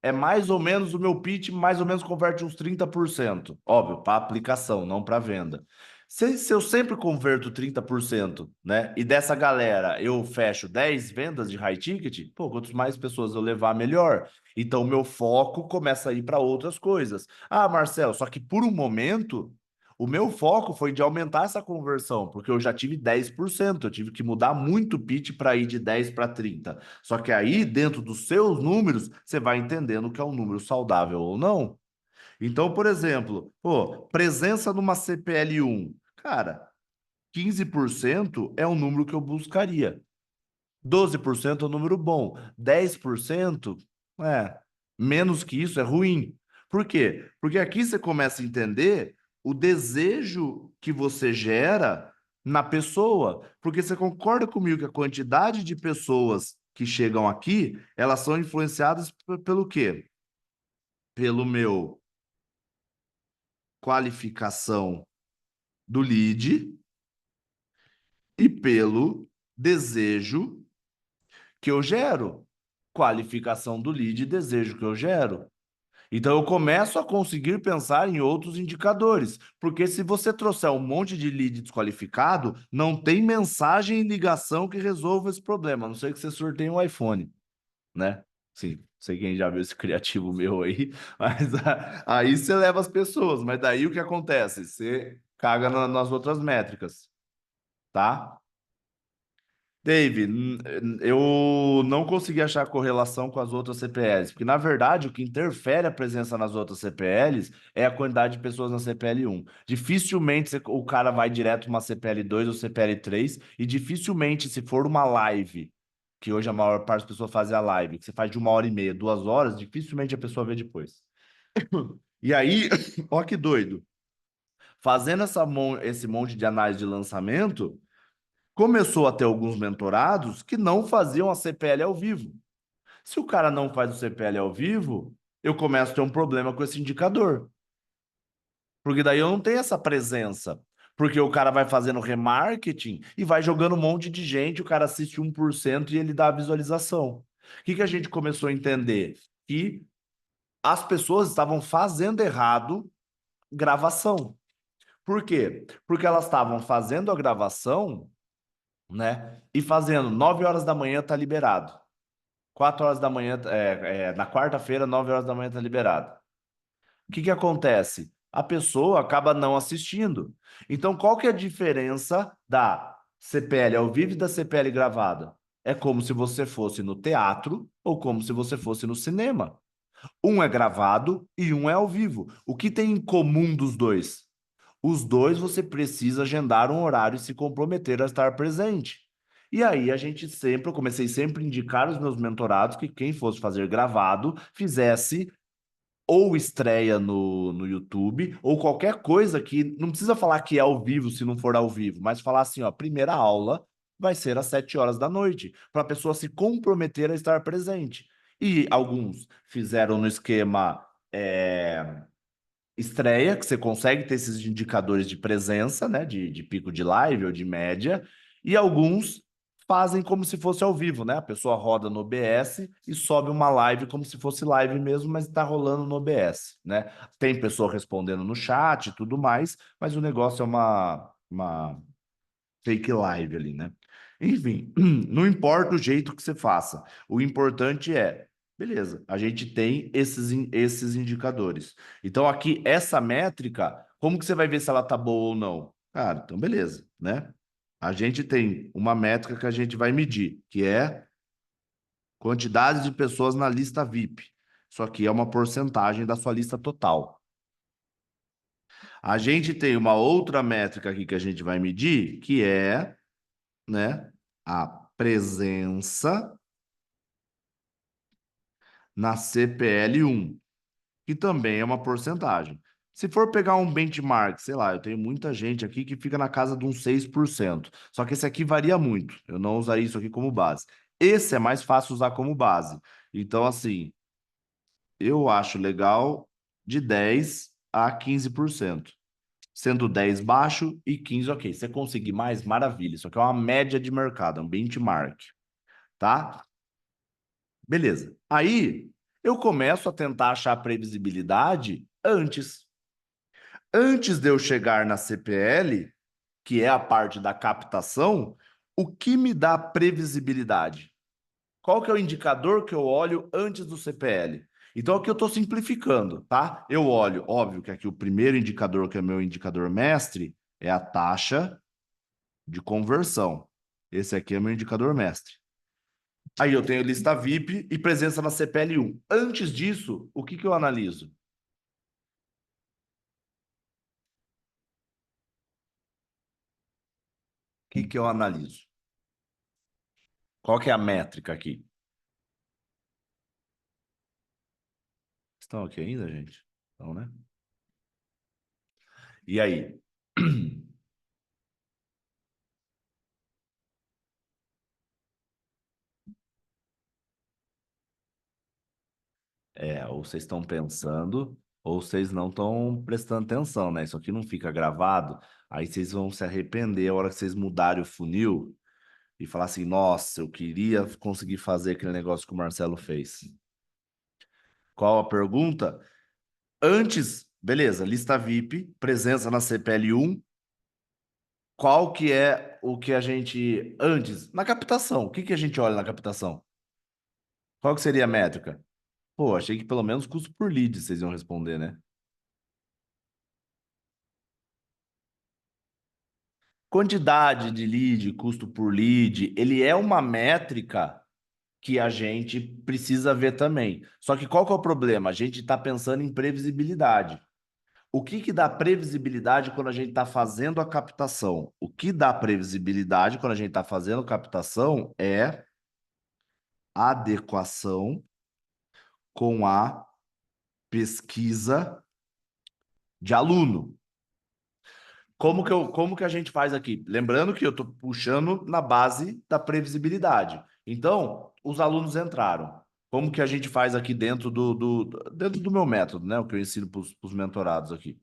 é mais ou menos o meu pitch, mais ou menos converte uns 30%. Óbvio, para aplicação, não para venda. Se eu sempre converto 30%, né? E dessa galera eu fecho 10 vendas de high ticket, pô, quanto mais pessoas eu levar, melhor. Então, o meu foco começa a ir para outras coisas. Ah, Marcelo, só que por um momento, o meu foco foi de aumentar essa conversão, porque eu já tive 10%. Eu tive que mudar muito o pitch para ir de 10 para 30. Só que aí, dentro dos seus números, você vai entendendo que é um número saudável ou não. Então, por exemplo, pô, presença numa CPL1. Cara, 15% é o número que eu buscaria. 12% é um número bom. 10%, é, menos que isso é ruim. Por quê? Porque aqui você começa a entender o desejo que você gera na pessoa. Porque você concorda comigo que a quantidade de pessoas que chegam aqui, elas são influenciadas pelo quê? Pelo meu qualificação do lead e pelo desejo que eu gero. Qualificação do lead e desejo que eu gero. Então eu começo a conseguir pensar em outros indicadores, porque se você trouxer um monte de lead desqualificado, não tem mensagem e ligação que resolva esse problema, a não ser que você sorteie um iPhone, né? Sim, sei quem já viu esse criativo meu aí, mas aí você leva as pessoas, mas daí o que acontece? Você caga nas outras métricas, tá? Dave, eu não consegui achar correlação com as outras CPLs, porque na verdade o que interfere a presença nas outras CPLs é a quantidade de pessoas na CPL1. Dificilmente o cara vai direto para uma CPL2 ou CPL3, e dificilmente, se for uma live, que hoje a maior parte das pessoas fazem a live, que você faz de 1h30, 2 horas, dificilmente a pessoa vê depois. E aí, ó que doido, fazendo esse monte de análise de lançamento. Começou a ter alguns mentorados que não faziam a CPL ao vivo. Se o cara não faz o CPL ao vivo, eu começo a ter um problema com esse indicador. Porque daí eu não tenho essa presença. Porque o cara vai fazendo remarketing e vai jogando um monte de gente, o cara assiste 1% e ele dá a visualização. O que a gente começou a entender? Que as pessoas estavam fazendo errado gravação. Por quê? Porque elas estavam fazendo a gravação, né? E fazendo 9 horas da manhã tá liberado. 4 horas da manhã, na quarta-feira, 9 horas da manhã tá liberado. O que acontece? A pessoa acaba não assistindo. Então, qual que é a diferença da CPL ao vivo e da CPL gravada? É como se você fosse no teatro ou como se você fosse no cinema. Um é gravado e um é ao vivo. O que tem em comum dos dois? Os dois você precisa agendar um horário e se comprometer a estar presente. E aí eu comecei sempre a indicar os meus mentorados que quem fosse fazer gravado fizesse ou estreia no YouTube, ou qualquer coisa que não precisa falar que é ao vivo se não for ao vivo, mas falar assim, ó, primeira aula vai ser às 7 horas da noite, para a pessoa se comprometer a estar presente. E alguns fizeram no esquema estreia, que você consegue ter esses indicadores de presença, né, de pico de live ou de média, e alguns fazem como se fosse ao vivo, né? A pessoa roda no OBS e sobe uma live como se fosse live mesmo, mas está rolando no OBS, né? Tem pessoa respondendo no chat e tudo mais, mas o negócio é uma fake live ali, né? Enfim, não importa o jeito que você faça. O importante é, beleza, a gente tem esses indicadores. Então, aqui, essa métrica, como que você vai ver se ela tá boa ou não? Cara, então beleza, né? A gente tem uma métrica que a gente vai medir, que é quantidade de pessoas na lista VIP. Isso aqui é uma porcentagem da sua lista total. A gente tem uma outra métrica aqui que a gente vai medir, que é, né, a presença na CPL1, que também é uma porcentagem. Se for pegar um benchmark, sei lá, eu tenho muita gente aqui que fica na casa de uns 6%. Só que esse aqui varia muito. Eu não usaria isso aqui como base. Esse é mais fácil usar como base. Então, assim, eu acho legal de 10 a 15%. Sendo 10 baixo e 15 ok. Se você conseguir mais, maravilha. Isso aqui é uma média de mercado, é um benchmark, tá? Beleza. Aí eu começo a tentar achar previsibilidade antes. Antes de eu chegar na CPL, que é a parte da captação, o que me dá previsibilidade? Qual que é o indicador que eu olho antes do CPL? Então, aqui eu estou simplificando, tá? Eu olho, óbvio que aqui o primeiro indicador, que é meu indicador mestre, é a taxa de conversão. Esse aqui é meu indicador mestre. Aí eu tenho lista VIP e presença na CPL1. Antes disso, o que eu analiso? O que eu analiso? Qual que é a métrica aqui? Estão aqui ainda, gente? Então, né? E aí? Ou vocês estão pensando, ou vocês não estão prestando atenção, né? Isso aqui não fica gravado, aí vocês vão se arrepender a hora que vocês mudarem o funil e falar assim, nossa, eu queria conseguir fazer aquele negócio que o Marcelo fez. Qual a pergunta? Antes, beleza, lista VIP, presença na CPL1, qual que é o que a gente, antes, na captação, o que a gente olha na captação? Qual que seria a métrica? Pô, achei que pelo menos custo por lead vocês iam responder, né? Quantidade de lead, custo por lead, ele é uma métrica que a gente precisa ver também. Só que qual que é o problema? A gente está pensando em previsibilidade. O que dá previsibilidade quando a gente está fazendo a captação? O que dá previsibilidade quando a gente está fazendo captação é adequação com a pesquisa de aluno. Como que a gente faz aqui? Lembrando que eu estou puxando na base da previsibilidade. Então, os alunos entraram. Como que a gente faz aqui dentro do meu método, né? O que eu ensino para os mentorados aqui.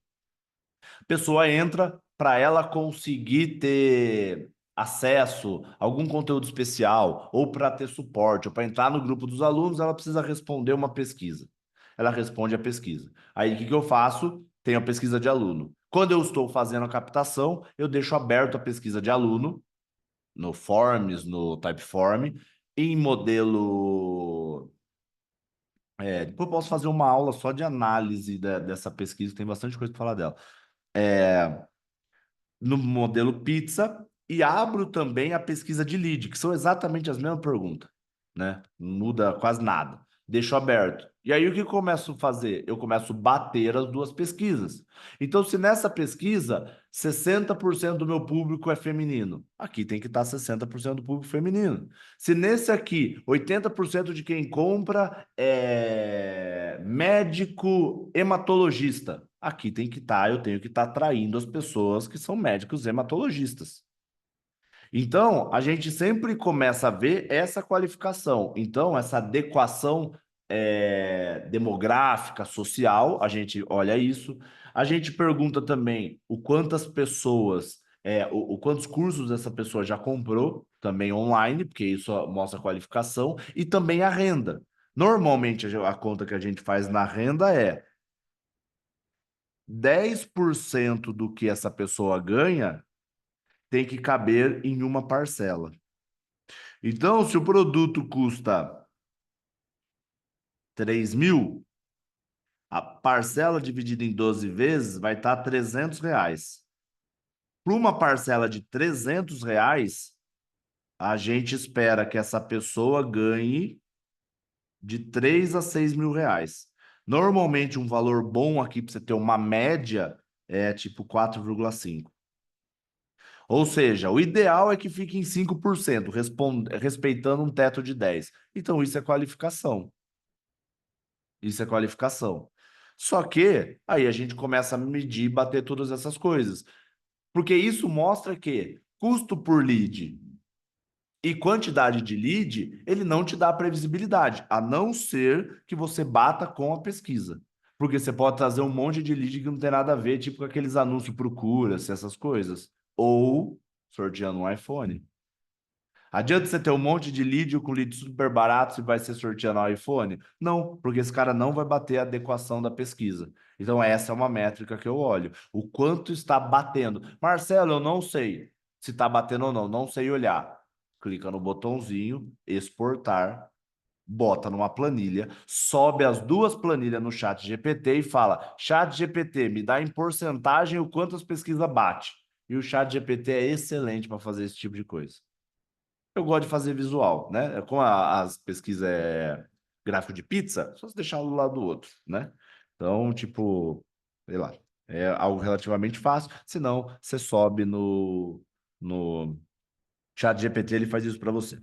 A pessoa entra para ela conseguir ter acesso a algum conteúdo especial, ou para ter suporte, ou para entrar no grupo dos alunos, ela precisa responder uma pesquisa. Ela responde a pesquisa. Aí o que eu faço? Tenho a pesquisa de aluno. Quando eu estou fazendo a captação, eu deixo aberto a pesquisa de aluno no Forms, no Typeform, em modelo. Depois eu posso fazer uma aula só de análise dessa pesquisa, tem bastante coisa para falar dela. É, no modelo pizza e abro também a pesquisa de lead, que são exatamente as mesmas perguntas, né? Não muda quase nada. Deixo aberto. E aí o que eu começo a fazer? Eu começo a bater as duas pesquisas. Então, se nessa pesquisa 60% do meu público é feminino, aqui tem que estar 60% do público feminino. Se nesse aqui 80% de quem compra é médico hematologista, aqui tem que estar, eu tenho que estar atraindo as pessoas que são médicos hematologistas. Então, a gente sempre começa a ver essa qualificação. Então, essa adequação demográfica, social, a gente olha isso. A gente pergunta também o quantas pessoas, quantos cursos essa pessoa já comprou, também online, porque isso mostra a qualificação, e também a renda. Normalmente, a conta que a gente faz na renda é 10% do que essa pessoa ganha tem que caber em uma parcela. Então, se o produto custa 3.000, a parcela dividida em 12 vezes vai estar R$ 300. Para uma parcela de R$ 300, a gente espera que essa pessoa ganhe de 3 a 6 mil reais. Normalmente, um valor bom aqui para você ter uma média é tipo 4,5. Ou seja, o ideal é que fique em 5%, respeitando um teto de 10. Então, isso é qualificação. Isso é qualificação. Só que aí a gente começa a medir e bater todas essas coisas. Porque isso mostra que custo por lead e quantidade de lead, ele não te dá previsibilidade, a não ser que você bata com a pesquisa. Porque você pode trazer um monte de lead que não tem nada a ver, tipo aqueles anúncios procura, essas coisas. Ou sorteando um iPhone. Adianta você ter um monte de lead com lead super barato e vai ser sorteando o iPhone? Não, porque esse cara não vai bater a adequação da pesquisa. Então, essa é uma métrica que eu olho. O quanto está batendo. Marcelo, eu não sei se está batendo ou não, não sei olhar. Clica no botãozinho, exportar, bota numa planilha, sobe as duas planilhas no chat GPT e fala: chat GPT, me dá em porcentagem o quanto as pesquisas bate. E o chat GPT é excelente para fazer esse tipo de coisa. Eu gosto de fazer visual, né? Como as pesquisas é gráfico de pizza, só se deixar um do lado do outro, né? Então, tipo, sei lá, é algo relativamente fácil. Se não, você sobe no chat GPT, ele faz isso para você.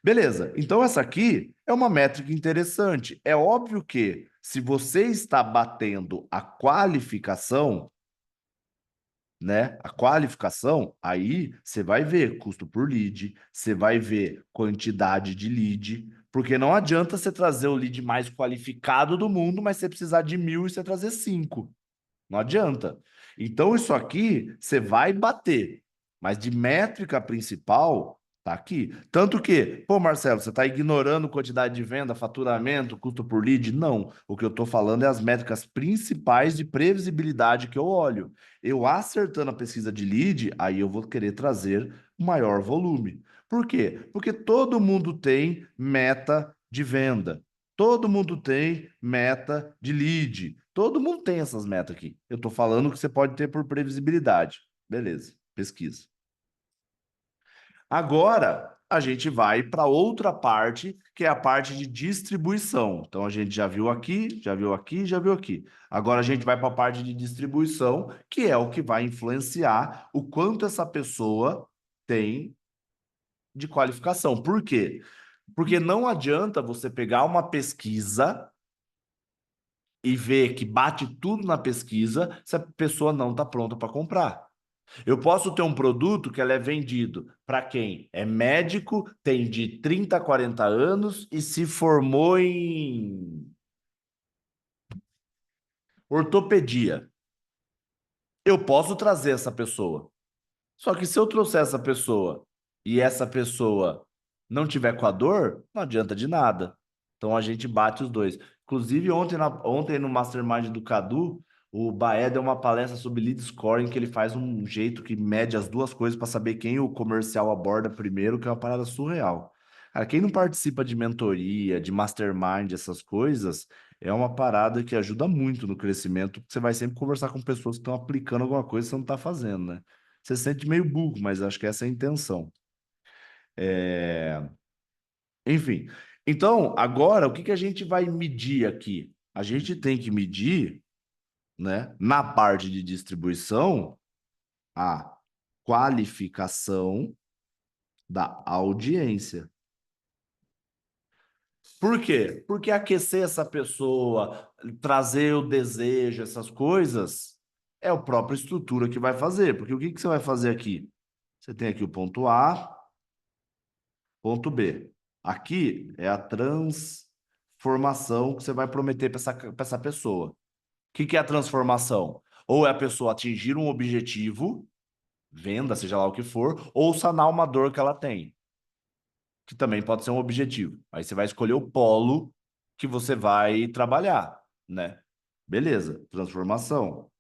Beleza, então essa aqui é uma métrica interessante. É óbvio que se você está batendo a qualificação, né? A qualificação, aí você vai ver custo por lead, você vai ver quantidade de lead, porque não adianta você trazer o lead mais qualificado do mundo, mas você precisar de 1.000 e você trazer 5. Não adianta. Então, isso aqui você vai bater, mas de métrica principal, tá aqui. Tanto que, pô, Marcelo, você está ignorando quantidade de venda, faturamento, custo por lead? Não. O que eu estou falando é as métricas principais de previsibilidade que eu olho. Eu acertando a pesquisa de lead, aí eu vou querer trazer maior volume. Por quê? Porque todo mundo tem meta de venda. Todo mundo tem meta de lead. Todo mundo tem essas metas aqui. Eu estou falando que você pode ter por previsibilidade. Beleza, pesquisa. Agora, a gente vai para outra parte, que é a parte de distribuição. Então, a gente já viu aqui, já viu aqui, já viu aqui. Agora, a gente vai para a parte de distribuição, que é o que vai influenciar o quanto essa pessoa tem de qualificação. Por quê? Porque não adianta você pegar uma pesquisa e ver que bate tudo na pesquisa se a pessoa não está pronta para comprar. Eu posso ter um produto que ela é vendido para quem é médico, tem de 30 a 40 anos e se formou em ortopedia. Eu posso trazer essa pessoa. Só que se eu trouxer essa pessoa e essa pessoa não tiver com a dor, não adianta de nada. Então a gente bate os dois. Inclusive, ontem no Mastermind do Cadu, o Baé deu uma palestra sobre lead scoring, que ele faz um jeito que mede as duas coisas para saber quem o comercial aborda primeiro, que é uma parada surreal. Cara, quem não participa de mentoria, de mastermind, essas coisas, é uma parada que ajuda muito no crescimento, porque você vai sempre conversar com pessoas que estão aplicando alguma coisa que você não está fazendo, né? Você se sente meio burro, mas acho que essa é a intenção. É, Enfim, então, agora, o que que a gente vai medir aqui? A gente tem que medir, né, na parte de distribuição, a qualificação da audiência. Por quê? Porque aquecer essa pessoa, trazer o desejo, essas coisas, é a própria estrutura que vai fazer. Porque o que que você vai fazer aqui? Você tem aqui o ponto A, ponto B. Aqui é a transformação que você vai prometer para essa pessoa. O que que é a transformação? Ou é a pessoa atingir um objetivo, venda, seja lá o que for, ou sanar uma dor que ela tem, que também pode ser um objetivo. Aí você vai escolher o polo que você vai trabalhar, né? Beleza, transformação.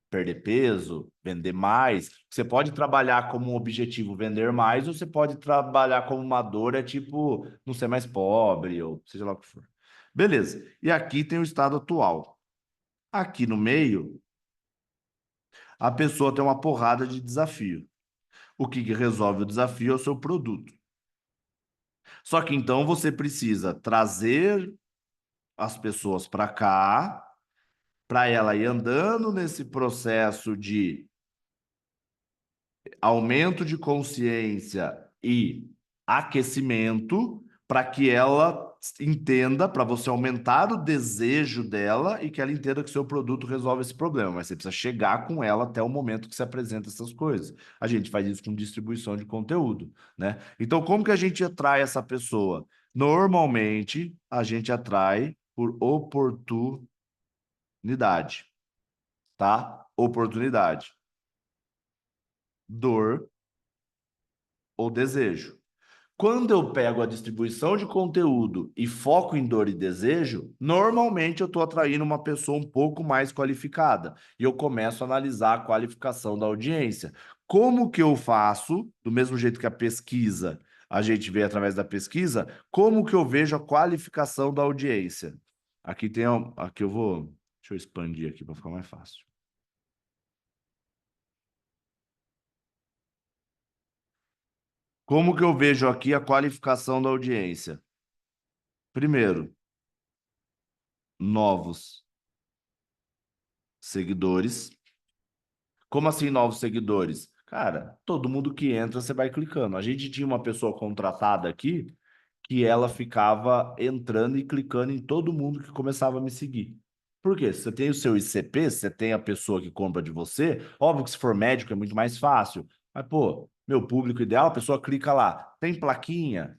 Perder peso, vender mais. Você pode trabalhar como um objetivo vender mais, ou você pode trabalhar como uma dor, é tipo não ser mais pobre, ou seja lá o que for. Beleza. E aqui tem o estado atual. Aqui no meio, a pessoa tem uma porrada de desafio. O que resolve o desafio é o seu produto. Só que então você precisa trazer as pessoas para cá, para ela ir andando nesse processo de aumento de consciência e aquecimento para que ela entenda, para você aumentar o desejo dela e que ela entenda que o seu produto resolve esse problema. Mas você precisa chegar com ela até o momento que se apresenta essas coisas. A gente faz isso com distribuição de conteúdo, né? Então, como que a gente atrai essa pessoa? Normalmente, a gente atrai por oportunidade, tá? Oportunidade. Dor ou desejo. Quando eu pego a distribuição de conteúdo e foco em dor e desejo, normalmente eu estou atraindo uma pessoa um pouco mais qualificada e eu começo a analisar a qualificação da audiência. Como que eu faço, do mesmo jeito que a pesquisa, a gente vê através da pesquisa, como que eu vejo a qualificação da audiência? Aqui tem, aqui eu vou, deixa eu expandir aqui para ficar mais fácil. Como que eu vejo aqui a qualificação da audiência? Primeiro, novos seguidores. Como assim novos seguidores? Cara, todo mundo que entra, você vai clicando. A gente tinha uma pessoa contratada aqui que ela ficava entrando e clicando em todo mundo que começava a me seguir. Por quê? Você tem o seu ICP, você tem a pessoa que compra de você. Óbvio que se for médico é muito mais fácil. Mas, pô, meu público ideal, a pessoa clica lá. Tem plaquinha?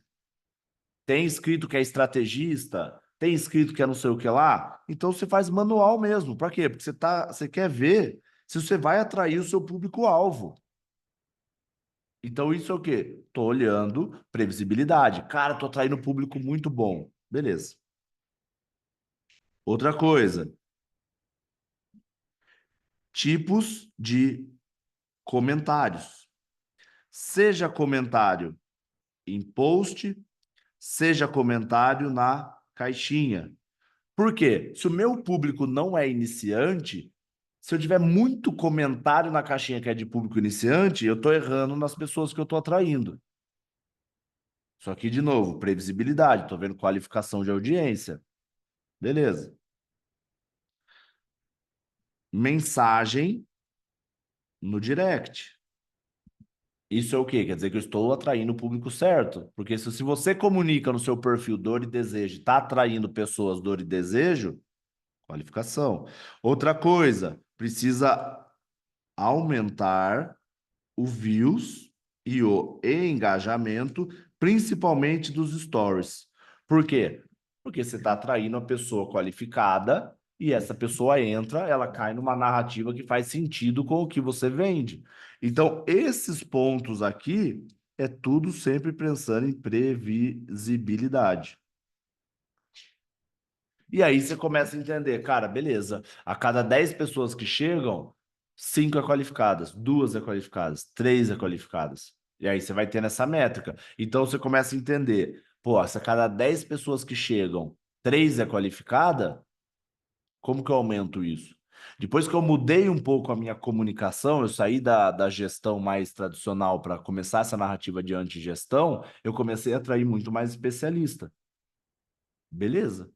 Tem escrito que é estrategista? Tem escrito que é não sei o que lá? Então você faz manual mesmo. Para quê? Porque você quer ver se você vai atrair o seu público-alvo. Então isso é o quê? Tô olhando previsibilidade. Cara, tô atraindo público muito bom. Beleza. Outra coisa, tipos de comentários. Seja comentário em post, seja comentário na caixinha. Por quê? Se o meu público não é iniciante, se eu tiver muito comentário na caixinha que é de público iniciante, eu estou errando nas pessoas que eu estou atraindo. Só que, de novo, previsibilidade, estou vendo qualificação de audiência. Beleza. Mensagem no direct. Isso é o quê? Quer dizer que eu estou atraindo o público certo. Porque se você comunica no seu perfil dor e desejo, está atraindo pessoas dor e desejo, qualificação. Outra coisa, precisa aumentar o views e o engajamento, principalmente dos stories. Por quê? Porque você está atraindo uma pessoa qualificada e essa pessoa entra, ela cai numa narrativa que faz sentido com o que você vende. Então, esses pontos aqui é tudo sempre pensando em previsibilidade. E aí você começa a entender, cara, beleza. A cada 10 pessoas que chegam, 5 é qualificadas, 2 é qualificadas, 3 é qualificadas. E aí você vai tendo essa métrica. Então você começa a entender, pô, se a cada 10 pessoas que chegam, 3 é qualificada, como que eu aumento isso? Depois que eu mudei um pouco a minha comunicação, eu saí da gestão mais tradicional para começar essa narrativa de antigestão, eu comecei a atrair muito mais especialista. Beleza.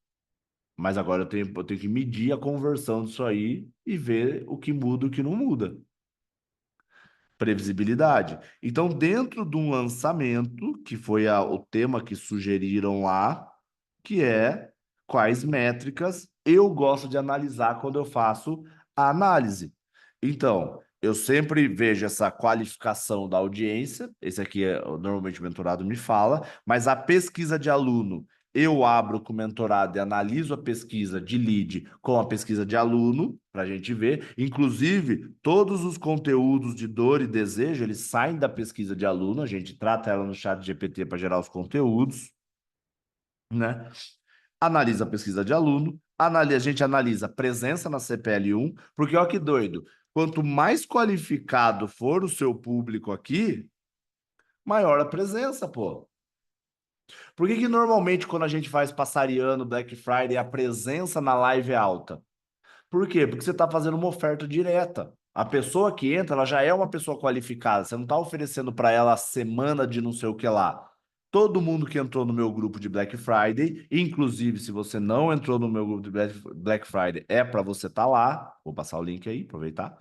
Mas agora eu tenho que medir a conversão disso aí e ver o que muda e o que não muda. Previsibilidade. Então, dentro de um lançamento, que foi o tema que sugeriram lá, que é quais métricas eu gosto de analisar quando eu faço a análise. Então, eu sempre vejo essa qualificação da audiência, esse aqui é normalmente o mentorado me fala, mas a pesquisa de aluno, eu abro com o mentorado e analiso a pesquisa de lead com a pesquisa de aluno, para a gente ver. Inclusive, todos os conteúdos de dor e desejo, eles saem da pesquisa de aluno, a gente trata ela no chat GPT para gerar os conteúdos, né? Analisa a pesquisa de aluno, a gente analisa a presença na CPL1, porque olha que doido, quanto mais qualificado for o seu público aqui, maior a presença, pô. Por que que normalmente quando a gente faz passariano, Black Friday, a presença na live é alta? Por quê? Porque você está fazendo uma oferta direta. A pessoa que entra, ela já é uma pessoa qualificada. Você não está oferecendo para ela a semana de não sei o que lá. Todo mundo que entrou no meu grupo de Black Friday, inclusive se você não entrou no meu grupo de Black Friday, é para você estar lá. Vou passar o link aí, aproveitar.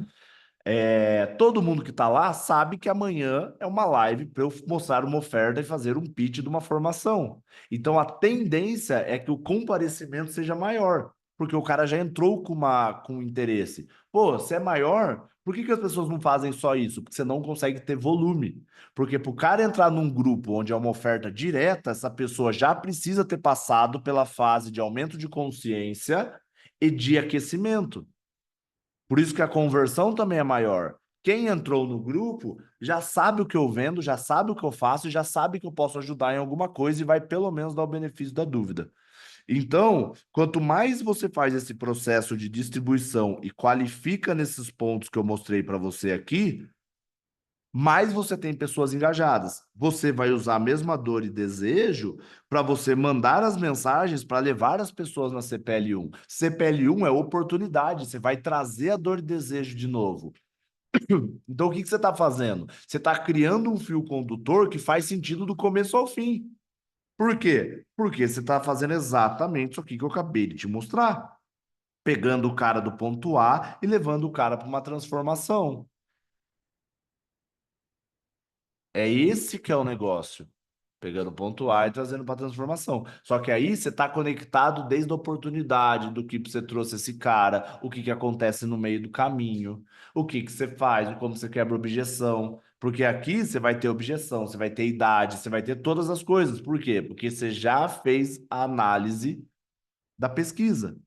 Todo mundo que está lá sabe que amanhã é uma live para eu mostrar uma oferta e fazer um pitch de uma formação. Então a tendência é que o comparecimento seja maior, porque o cara já entrou com interesse. Pô, se é maior, por que as pessoas não fazem só isso? Porque você não consegue ter volume. Porque para o cara entrar num grupo onde é uma oferta direta, essa pessoa já precisa ter passado pela fase de aumento de consciência e de aquecimento. Por isso que a conversão também é maior. Quem entrou no grupo já sabe o que eu vendo, já sabe o que eu faço, e já sabe que eu posso ajudar em alguma coisa e vai pelo menos dar o benefício da dúvida. Então, quanto mais você faz esse processo de distribuição e qualifica nesses pontos que eu mostrei para você aqui, mais você tem pessoas engajadas. Você vai usar a mesma dor e desejo para você mandar as mensagens para levar as pessoas na CPL1. CPL1 é oportunidade, você vai trazer a dor e desejo de novo. Então, o que que você está fazendo? Você está criando um fio condutor que faz sentido do começo ao fim. Por quê? Porque você está fazendo exatamente isso aqui que eu acabei de te mostrar. Pegando o cara do ponto A e levando o cara para uma transformação. É esse que é o negócio. Pegando o ponto A e trazendo para transformação. Só que aí você está conectado desde a oportunidade do que você trouxe esse cara, o que que acontece no meio do caminho, o que que você faz, como você quebra objeção. Porque aqui você vai ter objeção, você vai ter idade, você vai ter todas as coisas. Por quê? Porque você já fez a análise da pesquisa.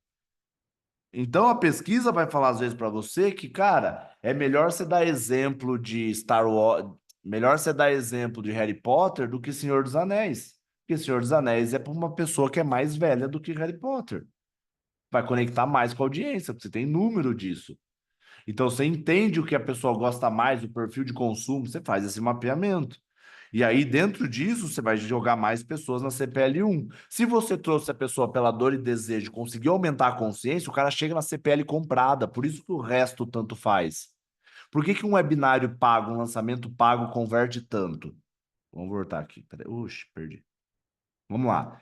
Então a pesquisa vai falar às vezes para você que, cara, é melhor você dar exemplo de Star Wars, melhor você dar exemplo de Harry Potter do que Senhor dos Anéis. Porque Senhor dos Anéis é para uma pessoa que é mais velha do que Harry Potter. Vai conectar mais com a audiência, porque você tem número disso. Então você entende o que a pessoa gosta mais, o perfil de consumo, você faz esse mapeamento. E aí, dentro disso, você vai jogar mais pessoas na CPL1. Se você trouxe a pessoa pela dor e desejo, conseguiu aumentar a consciência, o cara chega na CPL comprada. Por isso que o resto tanto faz. Por que que um webinário pago, um lançamento pago, converte tanto? Vamos voltar aqui. Peraí. Oxe, perdi. Vamos lá.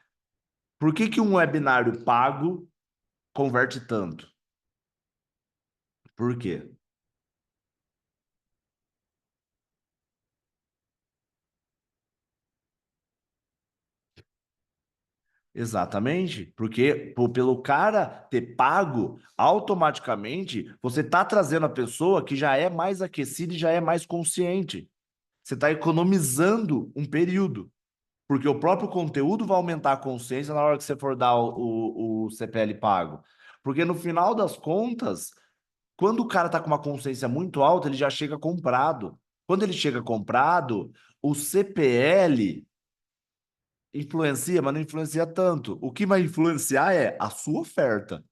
Por que que um webinário pago converte tanto? Por quê? Exatamente, porque pelo cara ter pago, automaticamente você está trazendo a pessoa que já é mais aquecida e já é mais consciente. Você está economizando um período, porque o próprio conteúdo vai aumentar a consciência na hora que você for dar o CPL pago. Porque no final das contas, quando o cara está com uma consciência muito alta, ele já chega comprado. Quando ele chega comprado, o CPL influencia, mas não influencia tanto. O que vai influenciar é a sua oferta.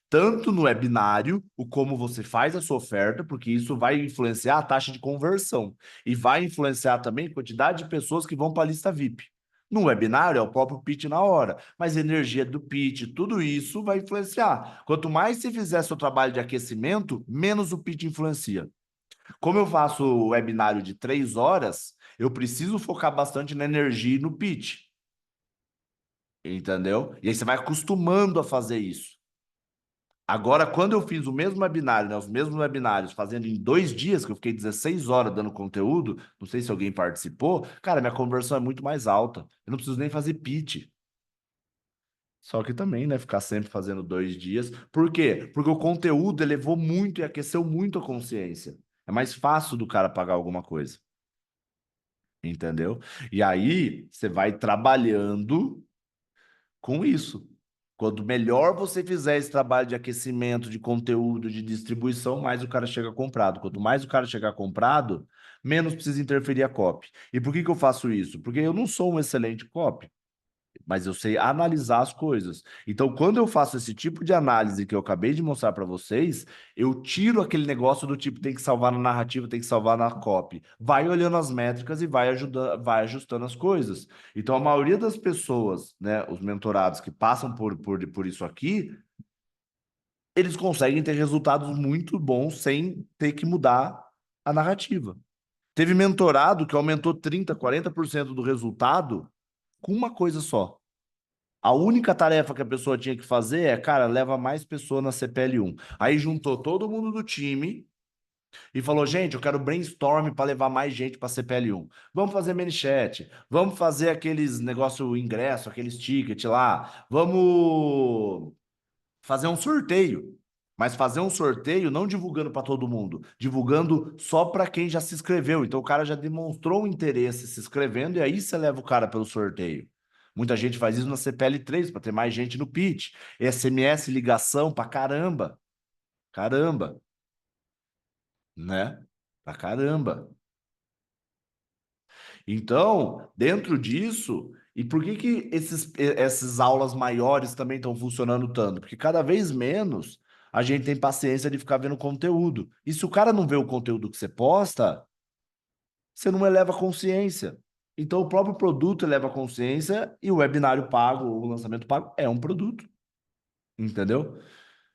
Tanto no webinário, o como você faz a sua oferta, porque isso vai influenciar a taxa de conversão. E vai influenciar também a quantidade de pessoas que vão para a lista VIP. No webinário é o próprio pitch na hora, mas a energia do pitch, tudo isso vai influenciar. Quanto mais você fizer seu trabalho de aquecimento, menos o pitch influencia. Como eu faço o webinário de 3 horas, eu preciso focar bastante na energia e no pitch. Entendeu? E aí você vai acostumando a fazer isso. Agora, quando eu fiz o mesmo webinário, né, os mesmos webinários, fazendo em 2 dias, que eu fiquei 16 horas dando conteúdo, não sei se alguém participou, cara, minha conversão é muito mais alta. Eu não preciso nem fazer pitch. Só que também, né, ficar sempre fazendo 2 dias. Por quê? Porque o conteúdo elevou muito e aqueceu muito a consciência. É mais fácil do cara pagar alguma coisa. Entendeu? E aí, você vai trabalhando com isso. Quanto melhor você fizer esse trabalho de aquecimento, de conteúdo, de distribuição, mais o cara chega comprado. Quanto mais o cara chegar comprado, menos precisa interferir a copy. E por que que eu faço isso? Porque eu não sou um excelente copy, mas eu sei analisar as coisas. Então, quando eu faço esse tipo de análise que eu acabei de mostrar para vocês, eu tiro aquele negócio do tipo tem que salvar na narrativa, tem que salvar na copy. Vai olhando as métricas e vai ajudando, vai ajustando as coisas. Então, a maioria das pessoas, né, os mentorados que passam por isso aqui, eles conseguem ter resultados muito bons sem ter que mudar a narrativa. Teve mentorado que aumentou 30, 40% do resultado com uma coisa só. A única tarefa que a pessoa tinha que fazer é, cara, leva mais pessoa na CPL1. Aí juntou todo mundo do time e falou, gente, eu quero brainstorm para levar mais gente para CPL1. Vamos fazer ManyChat, vamos fazer aqueles negócio ingresso, aqueles ticket lá, vamos fazer um sorteio. Mas fazer um sorteio não divulgando para todo mundo, divulgando só para quem já se inscreveu. Então o cara já demonstrou um interesse se inscrevendo e aí você leva o cara pelo sorteio. Muita gente faz isso na CPL3 para ter mais gente no pitch. SMS, ligação para caramba. Caramba, né? pra caramba. Então, dentro disso, e por que que essas aulas maiores também estão funcionando tanto? Porque cada vez menos a gente tem paciência de ficar vendo conteúdo. E se o cara não vê o conteúdo que você posta, você não eleva a consciência. Então, o próprio produto eleva a consciência e o webinário pago, o lançamento pago, é um produto, entendeu?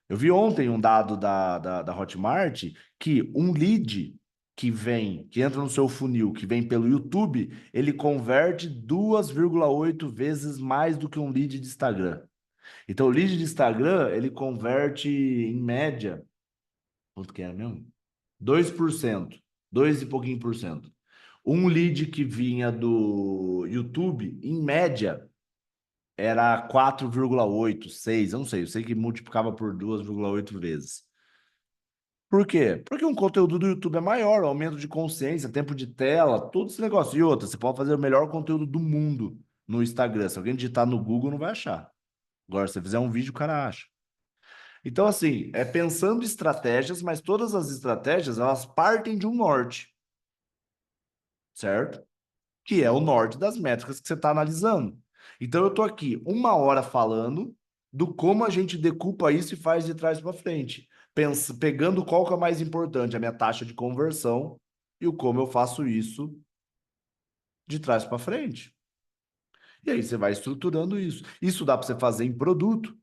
Eu vi ontem um dado da Hotmart que um lead que vem, que entra no seu funil, que vem pelo YouTube, ele converte 2,8 vezes mais do que um lead de Instagram. Então, o lead de Instagram, ele converte em média, quanto que era mesmo? 2%, 2 e pouquinho por cento. Um lead que vinha do YouTube, em média, era 4,8, 6, eu não sei, eu sei que multiplicava por 2,8 vezes. Por quê? Porque um conteúdo do YouTube é maior, aumento de consciência, tempo de tela, todo esse negócio. E outra, você pode fazer o melhor conteúdo do mundo no Instagram. Se alguém digitar no Google, não vai achar. Agora, se você fizer um vídeo, o cara acha. Então, assim, é pensando em estratégias, mas todas as estratégias, elas partem de um norte, certo? Que é o norte das métricas que você está analisando. Então, eu estou aqui 1 hora falando do como a gente decupa isso e faz de trás para frente, pegando qual que é o mais importante, a minha taxa de conversão e o como eu faço isso de trás para frente. E aí você vai estruturando isso. Isso dá para você fazer em produto.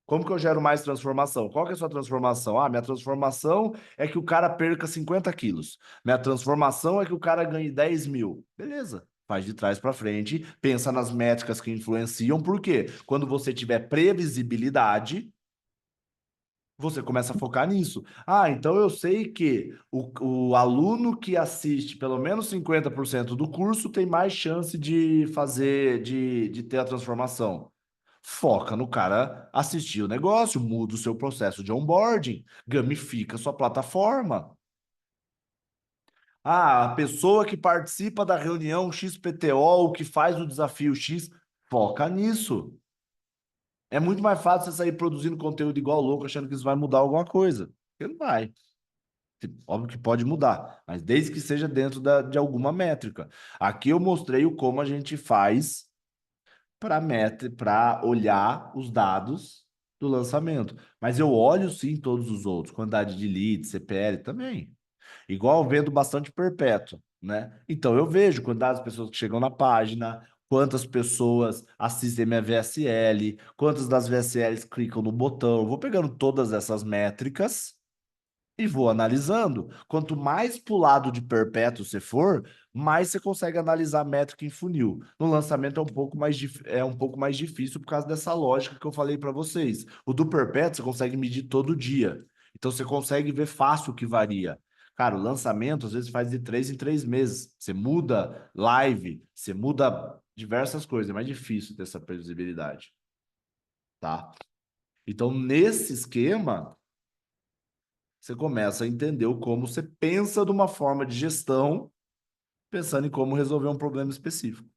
Como que eu gero mais transformação? Qual que é a sua transformação? Ah, minha transformação é que o cara perca 50 quilos. Minha transformação é que o cara ganhe 10 mil. Beleza. Faz de trás para frente, pensa nas métricas que influenciam, porque quando você tiver previsibilidade, você começa a focar nisso. Ah, então eu sei que o aluno que assiste pelo menos 50% do curso tem mais chance de fazer, de ter a transformação. Foca no cara assistir o negócio, muda o seu processo de onboarding, gamifica sua plataforma. Ah, a pessoa que participa da reunião XPTO, que faz o desafio X, foca nisso. É muito mais fácil você sair produzindo conteúdo igual louco, achando que isso vai mudar alguma coisa. Porque não vai. Óbvio que pode mudar, mas desde que seja dentro de alguma métrica. Aqui eu mostrei o como a gente faz para olhar os dados do lançamento. Mas eu olho sim todos os outros, quantidade de leads, CPL também. Igual eu vendo bastante perpétuo, né? Então eu vejo quantidade de pessoas que chegam na página, quantas pessoas assistem minha VSL, quantas das VSLs clicam no botão. Eu vou pegando todas essas métricas e vou analisando. Quanto mais para o lado de perpétuo você for, mais você consegue analisar a métrica em funil. No lançamento é um pouco mais difícil por causa dessa lógica que eu falei para vocês. O do perpétuo você consegue medir todo dia. Então você consegue ver fácil o que varia. Cara, o lançamento às vezes faz de 3 em 3 meses. Você muda live, você muda diversas coisas. É mais difícil ter essa previsibilidade, tá? Então, nesse esquema, você começa a entender o como você pensa de uma forma de gestão, pensando em como resolver um problema específico.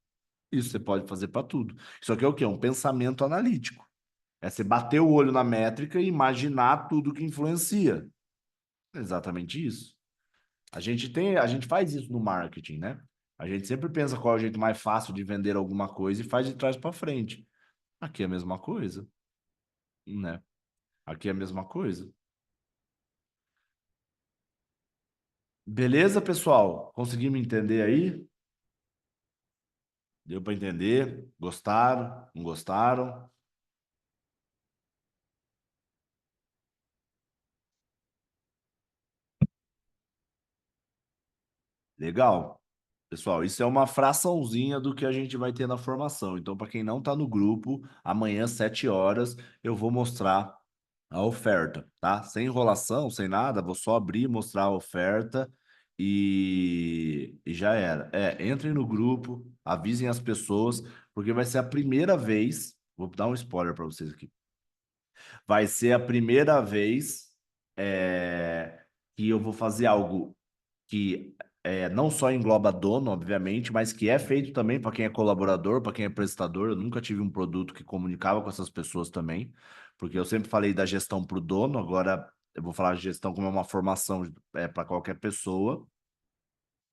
Isso você pode fazer para tudo. Isso aqui é o quê? Um pensamento analítico. É você bater o olho na métrica e imaginar tudo que influencia. É exatamente isso. A gente faz isso no marketing, né? A gente sempre pensa qual é o jeito mais fácil de vender alguma coisa e faz de trás para frente. Aqui é a mesma coisa, né? Aqui é a mesma coisa. Beleza, pessoal? Conseguiu me entender aí? Deu para entender? Gostaram? Não gostaram? Legal. Pessoal, isso é uma fraçãozinha do que a gente vai ter na formação. Então, para quem não está no grupo, amanhã, 7 horas, eu vou mostrar a oferta, tá? Sem enrolação, sem nada, vou só abrir, mostrar a oferta e já era. É, entrem no grupo, avisem as pessoas, porque vai ser a primeira vez. Vou dar um spoiler para vocês aqui. Vai ser a primeira vez que eu vou fazer algo que não só engloba dono, obviamente, mas que é feito também para quem é colaborador, para quem é prestador. Eu nunca tive um produto que comunicava com essas pessoas também, porque eu sempre falei da gestão para o dono, agora eu vou falar de gestão como é uma formação para qualquer pessoa.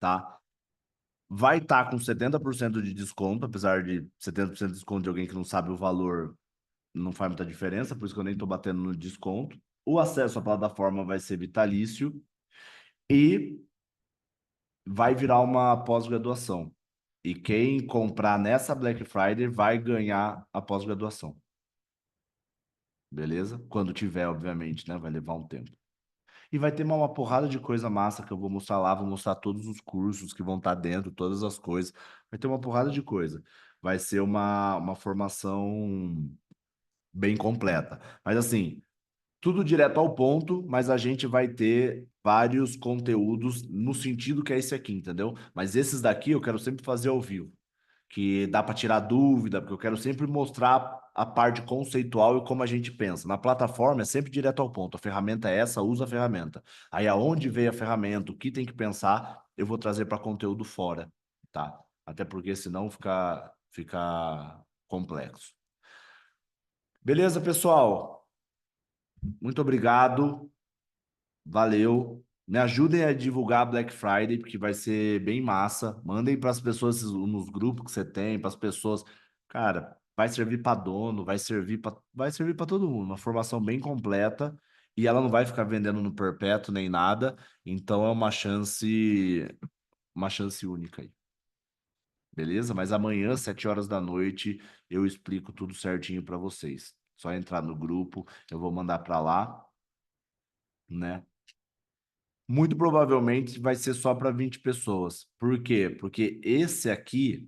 tá? Vai estar com 70% de desconto, apesar de 70% de desconto de alguém que não sabe o valor, não faz muita diferença, por isso que eu nem estou batendo no desconto. O acesso à plataforma vai ser vitalício e vai virar uma pós-graduação. E quem comprar nessa Black Friday vai ganhar a pós-graduação. Beleza? Quando tiver, obviamente, né? Vai levar um tempo. E vai ter uma porrada de coisa massa que eu vou mostrar lá, vou mostrar todos os cursos que vão estar dentro, todas as coisas. Vai ter uma porrada de coisa. Vai ser uma formação bem completa. Mas assim, tudo direto ao ponto, mas a gente vai ter vários conteúdos no sentido que é esse aqui, entendeu? Mas esses daqui eu quero sempre fazer ao vivo, que dá para tirar dúvida, porque eu quero sempre mostrar a parte conceitual e como a gente pensa. Na plataforma é sempre direto ao ponto. A ferramenta é essa, usa a ferramenta. Aí aonde veio a ferramenta, o que tem que pensar, eu vou trazer para conteúdo fora, tá? Até porque senão fica complexo. Beleza, pessoal? Muito obrigado. Valeu. Me ajudem a divulgar a Black Friday, porque vai ser bem massa. Mandem para as pessoas nos grupos que você tem, para as pessoas. Cara, vai servir para dono, vai servir para todo mundo. Uma formação bem completa e ela não vai ficar vendendo no perpétuo nem nada. Então é uma chance única aí. Beleza? Mas amanhã, 7 horas da noite, eu explico tudo certinho para vocês. Só entrar no grupo, eu vou mandar para lá, né? Muito provavelmente vai ser só para 20 pessoas. Por quê? Porque esse aqui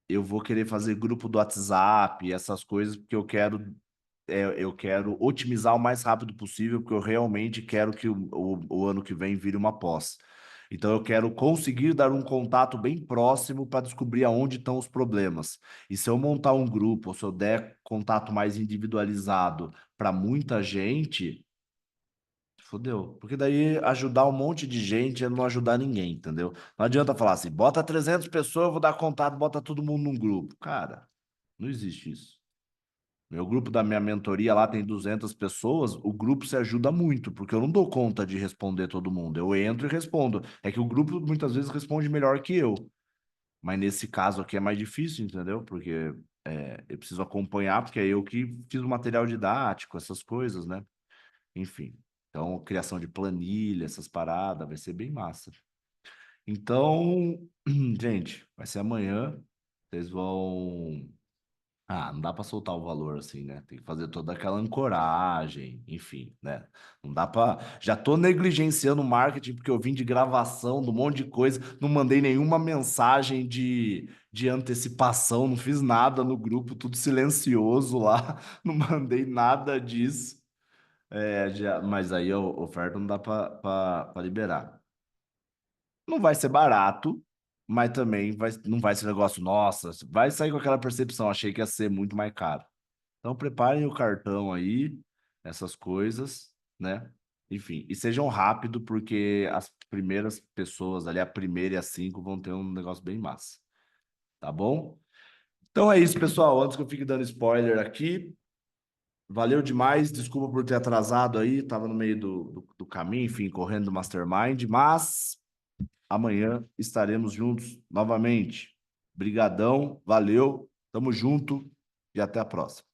eu vou querer fazer grupo do WhatsApp, essas coisas, porque eu quero otimizar o mais rápido possível, porque eu realmente quero que o ano que vem vire uma pós. Então eu quero conseguir dar um contato bem próximo para descobrir aonde estão os problemas. E se eu montar um grupo, ou se eu der contato mais individualizado para muita gente, fodeu. Porque daí ajudar um monte de gente é não ajudar ninguém, entendeu? Não adianta falar assim, bota 300 pessoas, eu vou dar contato, bota todo mundo num grupo. Cara, não existe isso. Meu grupo da minha mentoria lá tem 200 pessoas, o grupo se ajuda muito, porque eu não dou conta de responder todo mundo. Eu entro e respondo. É que o grupo muitas vezes responde melhor que eu. Mas nesse caso aqui é mais difícil, entendeu? Porque eu preciso acompanhar, porque é eu que fiz o material didático, essas coisas, né? Enfim. Então, criação de planilha, essas paradas, vai ser bem massa. Então, gente, vai ser amanhã. Vocês vão. Ah, não dá para soltar o valor assim, né? Tem que fazer toda aquela ancoragem, enfim, né? Não dá para. Já tô negligenciando o marketing porque eu vim de gravação, de um monte de coisa, não mandei nenhuma mensagem de antecipação, não fiz nada no grupo, tudo silencioso lá, não mandei nada disso. Mas aí a oferta não dá para liberar. Não vai ser barato, mas também não vai ser um negócio, nossa, vai sair com aquela percepção, achei que ia ser muito mais caro. Então preparem o cartão aí, essas coisas, né? Enfim, e sejam rápido, porque as primeiras pessoas ali, a primeira e as 5, vão ter um negócio bem massa, tá bom? Então é isso, pessoal. Antes que eu fique dando spoiler aqui, valeu demais, desculpa por ter atrasado aí, tava no meio do caminho, enfim, correndo do Mastermind, mas amanhã estaremos juntos novamente. Brigadão, valeu, tamo junto e até a próxima.